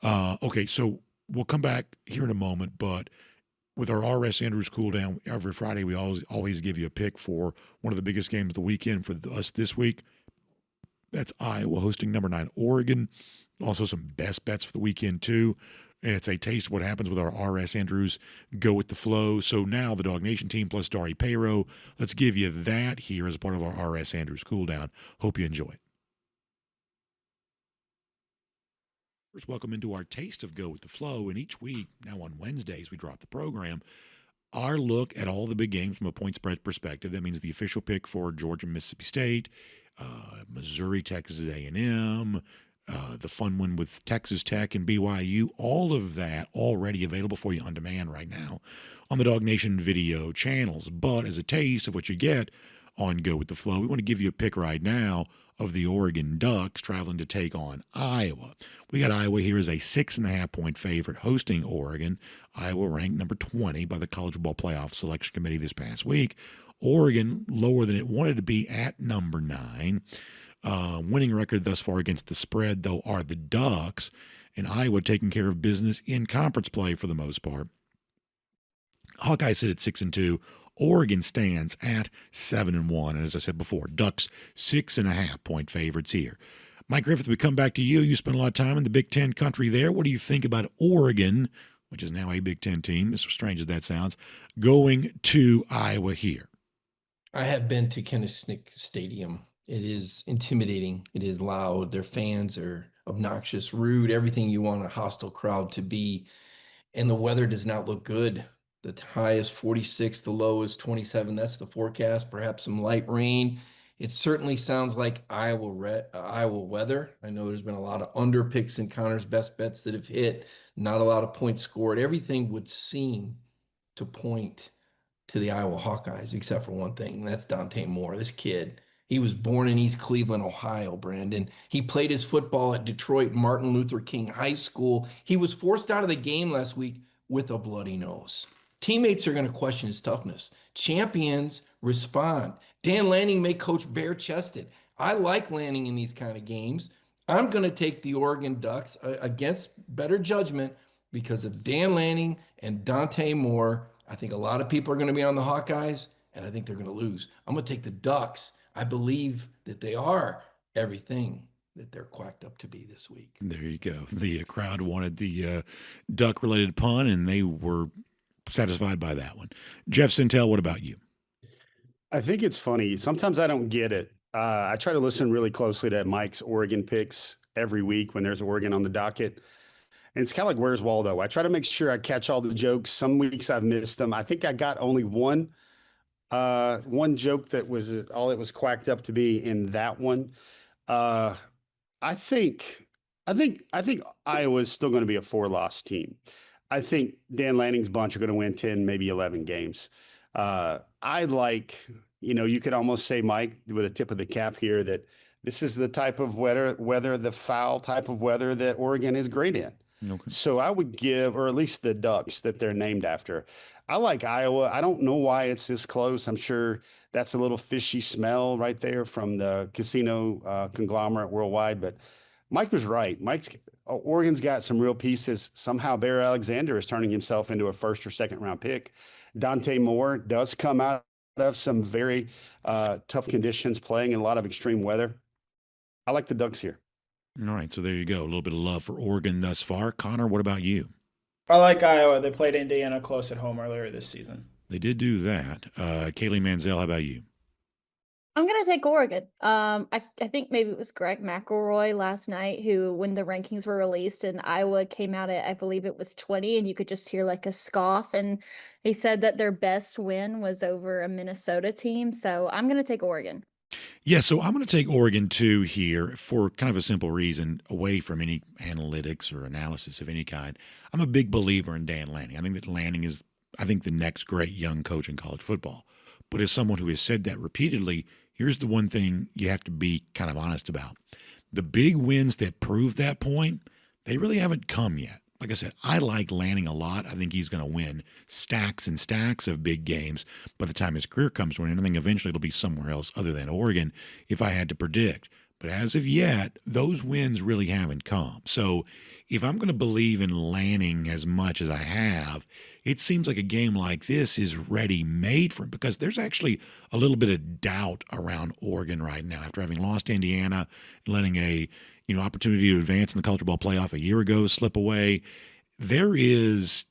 Okay, so we'll come back here in a moment, but with our R.S. Andrews cool down every Friday, we always give you a pick for one of the biggest games of the weekend for us this week. That's Iowa hosting number 9 Oregon. Also some best bets for the weekend too. And it's a taste of what happens with our R.S. Andrews go with the flow. So now the DawgNation team plus Dari Payro. Let's give you that here as part of our R.S. Andrews cool down. Hope you enjoy it. First, welcome into our taste of Go with the Flow. And each week, now on Wednesdays, we drop the program. Our look at all the big games from a point spread perspective. That means the official pick for Georgia, Mississippi State, Missouri, Texas A&M, the fun one with Texas Tech and BYU. All of that already available for you on demand right now on the DawgNation video channels. But as a taste of what you get on Go with the Flow, we want to give you a pick right now of the Oregon Ducks traveling to take on Iowa. We got Iowa here as a 6.5-point favorite hosting Oregon. Iowa ranked number 20 by the College Football Playoff Selection Committee this past week. Oregon lower than it wanted to be at number 9. Winning record thus far against the spread, though, are the Ducks, and Iowa taking care of business in conference play for the most part. Hawkeyes sit at 6-2. Oregon stands at 7-1. And as I said before, Ducks 6.5-point favorites here. Mike Griffith, we come back to you. You spent a lot of time in the Big Ten country there. What do you think about Oregon, which is now a Big Ten team, as strange as that sounds, going to Iowa here? I have been to Kennesaw Stadium. It is intimidating. It is loud. Their fans are obnoxious, rude, everything you want a hostile crowd to be. And the weather does not look good. The high is 46, the low is 27. That's the forecast, perhaps some light rain. It certainly sounds like Iowa weather. I know there's been a lot of under picks and Connor's best bets that have hit, not a lot of points scored. Everything would seem to point to the Iowa Hawkeyes, except for one thing, and that's Dante Moore. This kid, he was born in East Cleveland, Ohio, Brandon. He played his football at Detroit Martin Luther King High School. He was forced out of the game last week with a bloody nose. Teammates are going to question his toughness. Champions respond. Dan Lanning may coach bare-chested. I like Lanning in these kind of games. I'm going to take the Oregon Ducks against better judgment because of Dan Lanning and Dante Moore. I think a lot of people are going to be on the Hawkeyes, and I think they're going to lose. I'm going to take the Ducks. I believe that they are everything that they're quacked up to be this week. There you go. The crowd wanted the duck-related pun, and they were satisfied by that one. Jeff Sentell, what about you? I think it's funny. Sometimes I don't get it. I try to listen really closely to Mike's Oregon picks every week when there's Oregon on the docket. And it's kind of like, where's Waldo? I try to make sure I catch all the jokes. Some weeks I've missed them. I think I got only one joke that was all it was quacked up to be in that one. I think Iowa's still going to be a 4-loss team. I think Dan Lanning's bunch are going to win 10, maybe 11 games. I like, you could almost say, Mike, with a tip of the cap here, that this is the type of weather, the foul type of weather that Oregon is great in. Okay. So I would give, or at least the Ducks that they're named after. I like Iowa. I don't know why it's this close. I'm sure that's a little fishy smell right there from the casino conglomerate worldwide. But Mike was right. Oregon's got some real pieces. Somehow Bear Alexander is turning himself into a first or second round pick. Dante Moore does come out of some very tough conditions, playing in a lot of extreme weather. I like the Ducks here. All right, so there you go. A little bit of love for Oregon thus far. Connor, what about you? I like Iowa. They played Indiana close at home earlier this season. They did do that. Kaylee Manziel, how about you? I'm going to take Oregon. I think maybe it was Greg McElroy last night who, when the rankings were released and Iowa came out at, I believe it was 20, and you could just hear like a scoff. And he said that their best win was over a Minnesota team. So I'm going to take Oregon. Yeah, so I'm going to take Oregon too here for kind of a simple reason, away from any analytics or analysis of any kind. I'm a big believer in Dan Lanning. I think that Lanning is, the next great young coach in college football. But as someone who has said that repeatedly, here's the one thing you have to be kind of honest about. The big wins that prove that point, they really haven't come yet. like I said, I like Lanning a lot. I think he's going to win stacks and stacks of big games by the time his career comes to an end. I think eventually it'll be somewhere else other than Oregon if I had to predict. But as of yet, those wins really haven't come. So if I'm going to believe in Lanning as much as I have, it seems like a game like this is ready-made for him because there's actually a little bit of doubt around Oregon right now after having lost to Indiana and letting a opportunity to advance in the college football playoff a year ago slip away. There is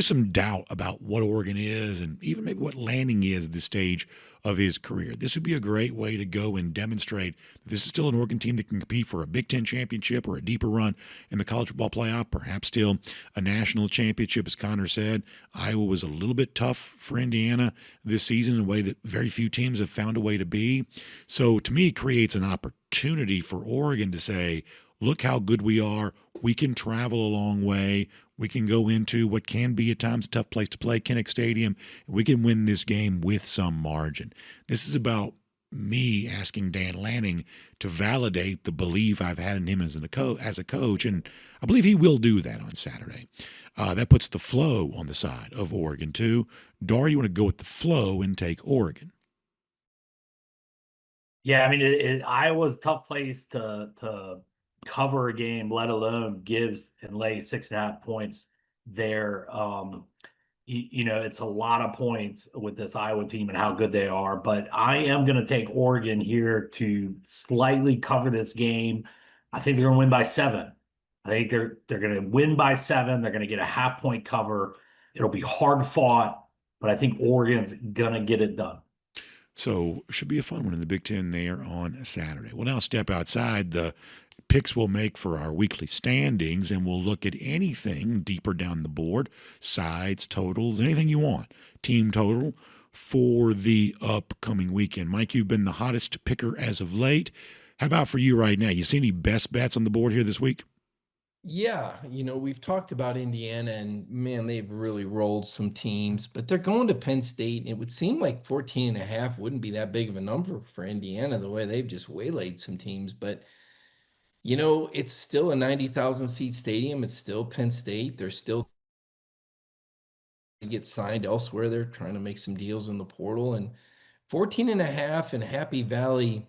some doubt about what Oregon is and even maybe what Lanning is at this stage of his career. This would be a great way to go and demonstrate that this is still an Oregon team that can compete for a Big Ten championship or a deeper run in the college football playoff, perhaps still a national championship. As Connor said, Iowa was a little bit tough for Indiana this season in a way that very few teams have found a way to be. So to me, it creates an opportunity for Oregon to say, look how good we are. We can travel a long way. We can go into what can be at times a tough place to play, Kinnick Stadium. We can win this game with some margin. This is about me asking Dan Lanning to validate the belief I've had in him as a coach, and I believe he will do that on Saturday. That puts the flow on the side of Oregon, too. Dar, you want to go with the flow and take Oregon? Yeah, I mean, Iowa's a tough place to cover a game, let alone gives and lay 6.5 points there. It's a lot of points with this Iowa team and how good they are, but I am going to take Oregon here to slightly cover this game. I think they're going to win by 7. I think they're going to win by 7. They're going to get a half-point cover. It'll be hard fought, but I think Oregon's going to get it done. So should be a fun one in the Big Ten there on Saturday. We'll now step outside the picks we'll make for our weekly standings, and we'll look at anything deeper down the board, sides, totals, anything you want, team total for the upcoming weekend. Mike, you've been the hottest picker as of late. How about for you right now? You see any best bets on the board here this week? Yeah, we've talked about Indiana, and man, they've really rolled some teams, but they're going to Penn State, and it would seem like 14.5 wouldn't be that big of a number for Indiana, the way they've just waylaid some teams. But it's still a 90,000 seat stadium. It's still Penn State. They're still get signed elsewhere. They're trying to make some deals in the portal, and 14.5 in Happy Valley,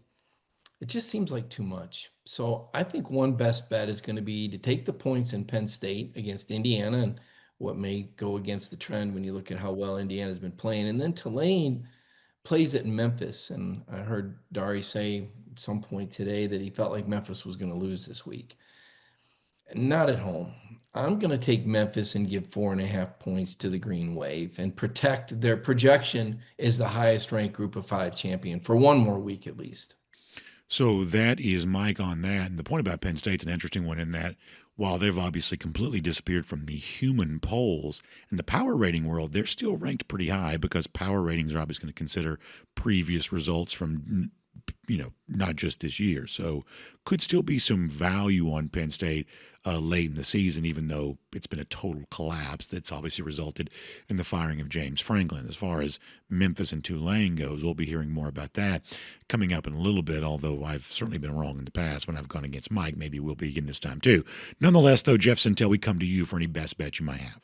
it just seems like too much. So I think one best bet is going to be to take the points in Penn State against Indiana and what may go against the trend when you look at how well Indiana's been playing. And then Tulane plays at Memphis. And I heard Dari say at some point today that he felt like Memphis was going to lose this week. Not at home. I'm going to take Memphis and give 4.5 points to the Green Wave and protect their projection as the highest ranked Group of 5 champion for one more week at least. So that is Mike on that. And the point about Penn State's an interesting one in that while they've obviously completely disappeared from the human polls, in the power rating world, they're still ranked pretty high because power ratings are obviously going to consider previous results from, not just this year. So could still be some value on Penn State late in the season, even though it's been a total collapse that's obviously resulted in the firing of James Franklin. As far as Memphis and Tulane goes, we'll be hearing more about that coming up in a little bit, although I've certainly been wrong in the past when I've gone against Mike. Maybe we'll be again this time too. Nonetheless, though, Jeff Sentell, we come to you for any best bets you might have.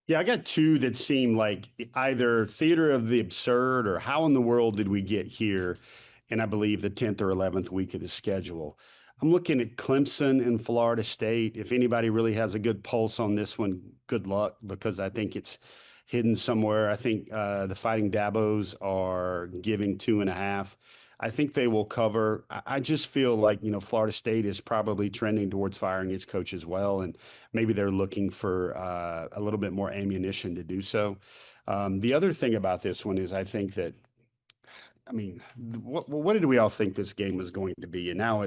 Yeah, I got two that seem like either theater of the absurd or how in the world did we get here? And I believe the 10th or 11th week of the schedule. I'm looking at Clemson and Florida State. If anybody really has a good pulse on this one, good luck, because I think it's hidden somewhere. I think the Fighting Dabos are giving 2.5. I think they will cover. I just feel like, Florida State is probably trending towards firing its coach as well. And maybe they're looking for a little bit more ammunition to do so. The other thing about this one is I think that, what did we all think this game was going to be? And now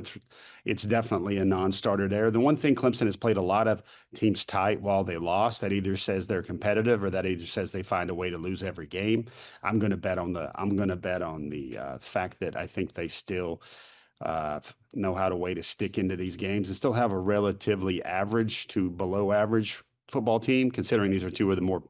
it's definitely a non-starter there. The one thing Clemson has played a lot of teams tight while they lost. That either says they're competitive or that either says they find a way to lose every game. I'm going to bet on the fact that I think they still know how to way to stick into these games and still have a relatively average to below average football team, considering these are two of the more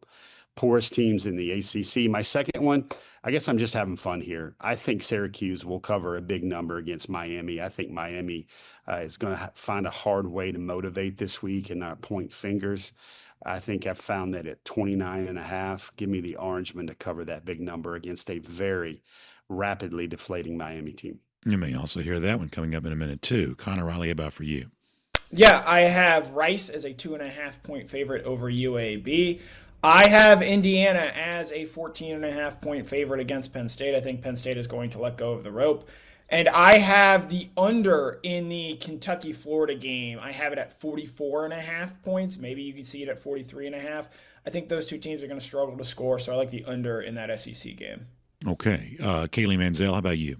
poorest teams in the ACC. My second one, I guess I'm just having fun here. I think Syracuse will cover a big number against Miami. I think Miami is going to find a hard way to motivate this week and not point fingers. I think I've found that at 29.5, give me the Orangemen to cover that big number against a very rapidly deflating Miami team. You may also hear that one coming up in a minute, too. Connor Riley, how about for you? Yeah, I have Rice as a 2.5-point favorite over UAB. I have Indiana as a 14.5-point favorite against Penn State. I think Penn State is going to let go of the rope. And I have the under in the Kentucky-Florida game. I have it at 44.5 points. Maybe you can see it at 43.5. I think those two teams are going to struggle to score, so I like the under in that SEC game. Okay. Kaylee Manziel, how about you?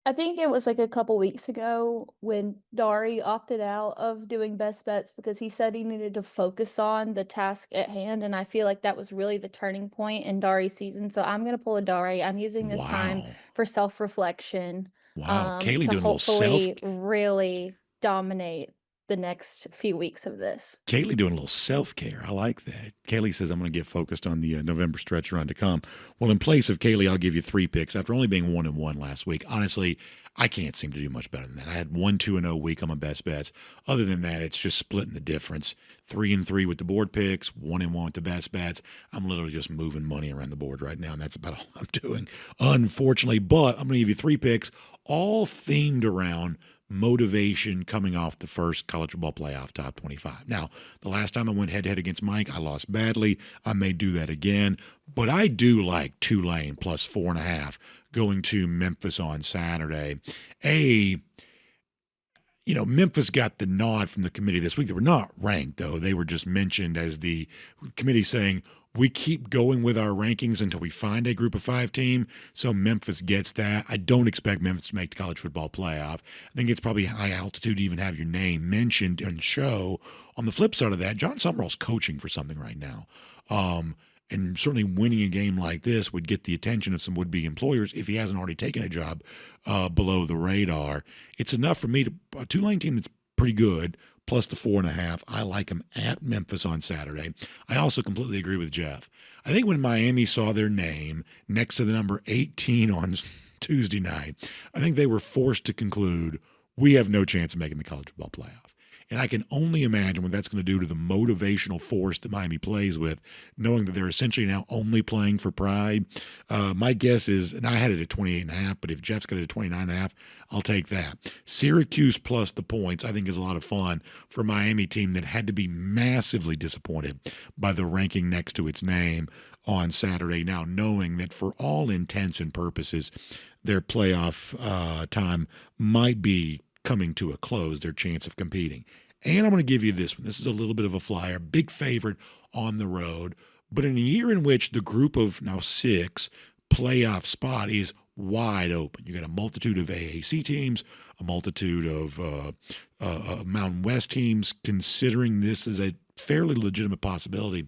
I think it was like a couple weeks ago when Dari opted out of doing best bets because he said he needed to focus on the task at hand. And I feel like that was really the turning point in Dari's season. So I'm going to pull a Dari. I'm using this time for self-reflection. Wow. Kaylee to doing a little hopefully really dominate the next few weeks of this. Kaylee doing a little self-care. I like that. Kaylee says, I'm going to get focused on the November stretch run to come. Well, in place of Kaylee, I'll give you 3 picks. After only being 1-1 last week, honestly, I can't seem to do much better than that. I had 1-2-0 week on my best bets. Other than that, it's just splitting the difference. 3-3 with the board picks, 1-1 with the best bets. I'm literally just moving money around the board right now, and that's about all I'm doing, unfortunately. But I'm going to give you 3 picks, all themed around motivation coming off the first college football playoff top 25. Now, the last time I went head-to-head against Mike, I lost badly. I may do that again. But I do like Tulane plus 4.5 going to Memphis on Saturday. Memphis got the nod from the committee this week. They were not ranked, though. They were just mentioned as the committee saying, we keep going with our rankings until we find a group of 5 team. So Memphis gets that. I don't expect Memphis to make the college football playoff. I think it's probably high altitude to even have your name mentioned in the show. On the flip side of that, John Summerall's coaching for something right now. And certainly winning a game like this would get the attention of some would-be employers if he hasn't already taken a job below the radar. It's enough for me to a Tulane team that's pretty good, plus the 4.5. I like them at Memphis on Saturday. I also completely agree with Jeff. I think when Miami saw their name next to the number 18 on Tuesday night, I think they were forced to conclude we have no chance of making the college football playoff. And I can only imagine what that's going to do to the motivational force that Miami plays with, knowing that they're essentially now only playing for pride. My guess is, and I had it at 28.5, but if Jeff's got it at 29.5, I'll take that. Syracuse plus the points, I think, is a lot of fun for a Miami team that had to be massively disappointed by the ranking next to its name on Saturday, now knowing that for all intents and purposes, their playoff time might be coming to a close, their chance of competing. And I'm going to give you this one. This is a little bit of a flyer, big favorite on the road, but in a year in which the group of now 6 playoff spot is wide open. You got a multitude of AAC teams, a multitude of Mountain West teams considering this as a fairly legitimate possibility.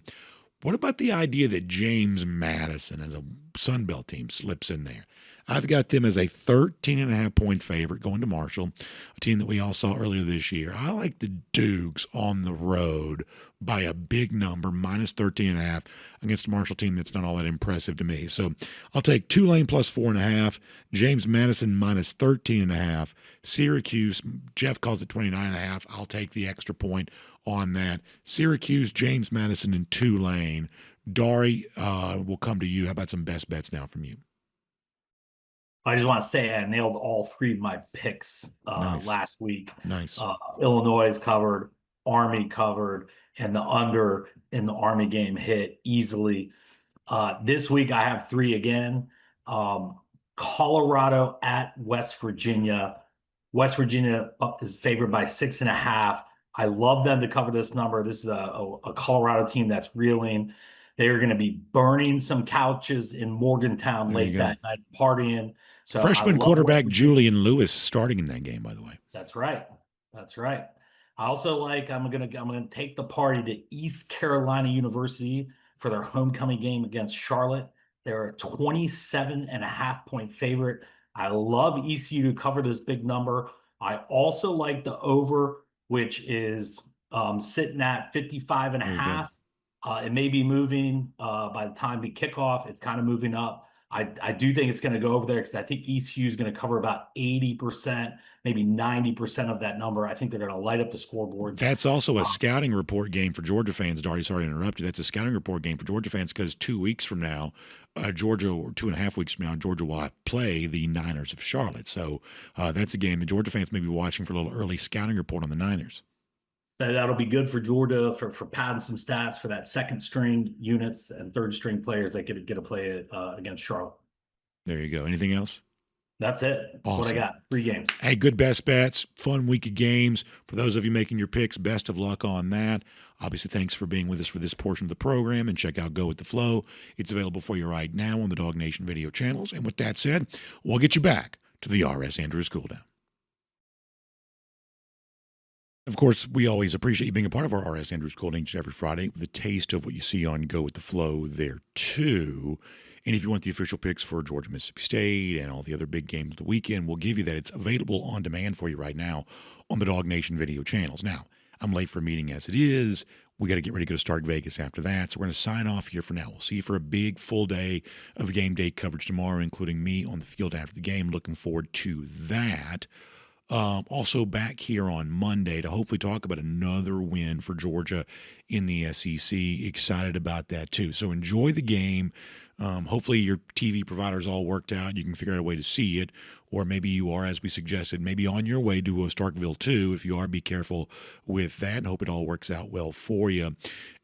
What about the idea that James Madison as a Sun Belt team slips in there? I've got them as a 13.5-point favorite going to Marshall, a team that we all saw earlier this year. I like the Dukes on the road by a big number, minus 13.5, against a Marshall team that's not all that impressive to me. So I'll take Tulane plus 4.5, James Madison minus 13.5, Syracuse, Jeff calls it 29.5. I'll take the extra point on that. Syracuse, James Madison, and Tulane. Dari, will come to you. How about some best bets now from you? I just want to say I nailed all 3 of my picks last week. Nice. Illinois is covered, Army covered, and the under in the Army game hit easily. This week I have 3 again. Colorado at West Virginia. West Virginia is favored by 6.5. I love them to cover this number. This is a Colorado team that's reeling. They're going to be burning some couches in Morgantown late that night, partying. So freshman quarterback Julian Lewis starting in that game, by the way. That's right. That's right. I also like I'm gonna take the party to East Carolina University for their homecoming game against Charlotte. They're a 27.5-point favorite. I love ECU to cover this big number. I also like the over, which is sitting at 55.5. It may be moving by the time we kick off. It's kind of moving up. I do think it's going to go over there because I think ECU is going to cover about 80%, maybe 90% of that number. I think they're going to light up the scoreboards. That's also a scouting report game for Georgia fans. Darty, sorry to interrupt you. That's a scouting report game for Georgia fans because 2 weeks from now, Georgia, or 2.5 weeks from now, Georgia will play the Niners of Charlotte. So that's a game that Georgia fans may be watching for a little early scouting report on the Niners. That'll be good for Georgia for padding some stats for that second string units and third string players that get to play against Charlotte. There you go. Anything else? That's it. That's awesome. What I got. 3 games. Hey, good best bets. Fun week of games. For those of you making your picks, best of luck on that. Obviously, thanks for being with us for this portion of the program. And check out Go With The Flow. It's available for you right now on the DawgNation video channels. And with that said, we'll get you back to the R.S. Andrews Cool Down. Of course, we always appreciate you being a part of our R.S. Andrews Cool Down each and every Friday with a taste of what you see on Go With The Flow there, too. And if you want the official picks for Georgia, Mississippi State, and all the other big games of the weekend, we'll give you that. It's available on demand for you right now on the DawgNation video channels. Now, I'm late for a meeting as it is. We got to get ready to go to Stark Vegas after that. So we're going to sign off here for now. We'll see you for a big full day of game day coverage tomorrow, including me on the field after the game. Looking forward to that. Also back here on Monday to hopefully talk about another win for Georgia in the SEC. Excited about that too. So enjoy the game. Hopefully your TV provider's all worked out. You can figure out a way to see it, or maybe you are, as we suggested, maybe on your way to a Starkville too. If you are, be careful with that and hope it all works out well for you.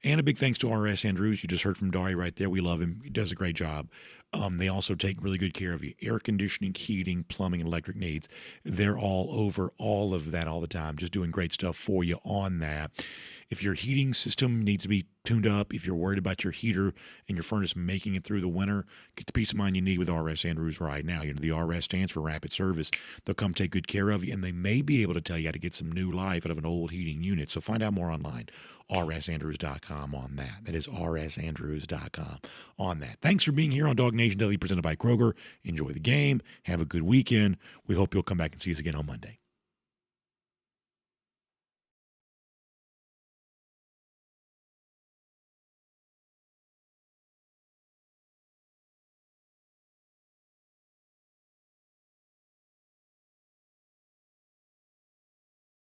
And a big thanks to R.S. Andrews. You just heard from Dari right there. We love him. He does a great job. They also take really good care of your air conditioning, heating, plumbing, and electric needs. They're all over all of that all the time, just doing great stuff for you on that. If your heating system needs to be tuned up, if you're worried about your heater and your furnace making it through the winter, get the peace of mind you need with R.S. Andrews right now. You know, the R.S. stands for Rapid Service. They'll come take good care of you, and they may be able to tell you how to get some new life out of an old heating unit. So find out more online, rsandrews.com on that. That is rsandrews.com on that. Thanks for being here on DawgNation Daily, presented by Kroger. Enjoy the game. Have a good weekend. We hope you'll come back and see us again on Monday.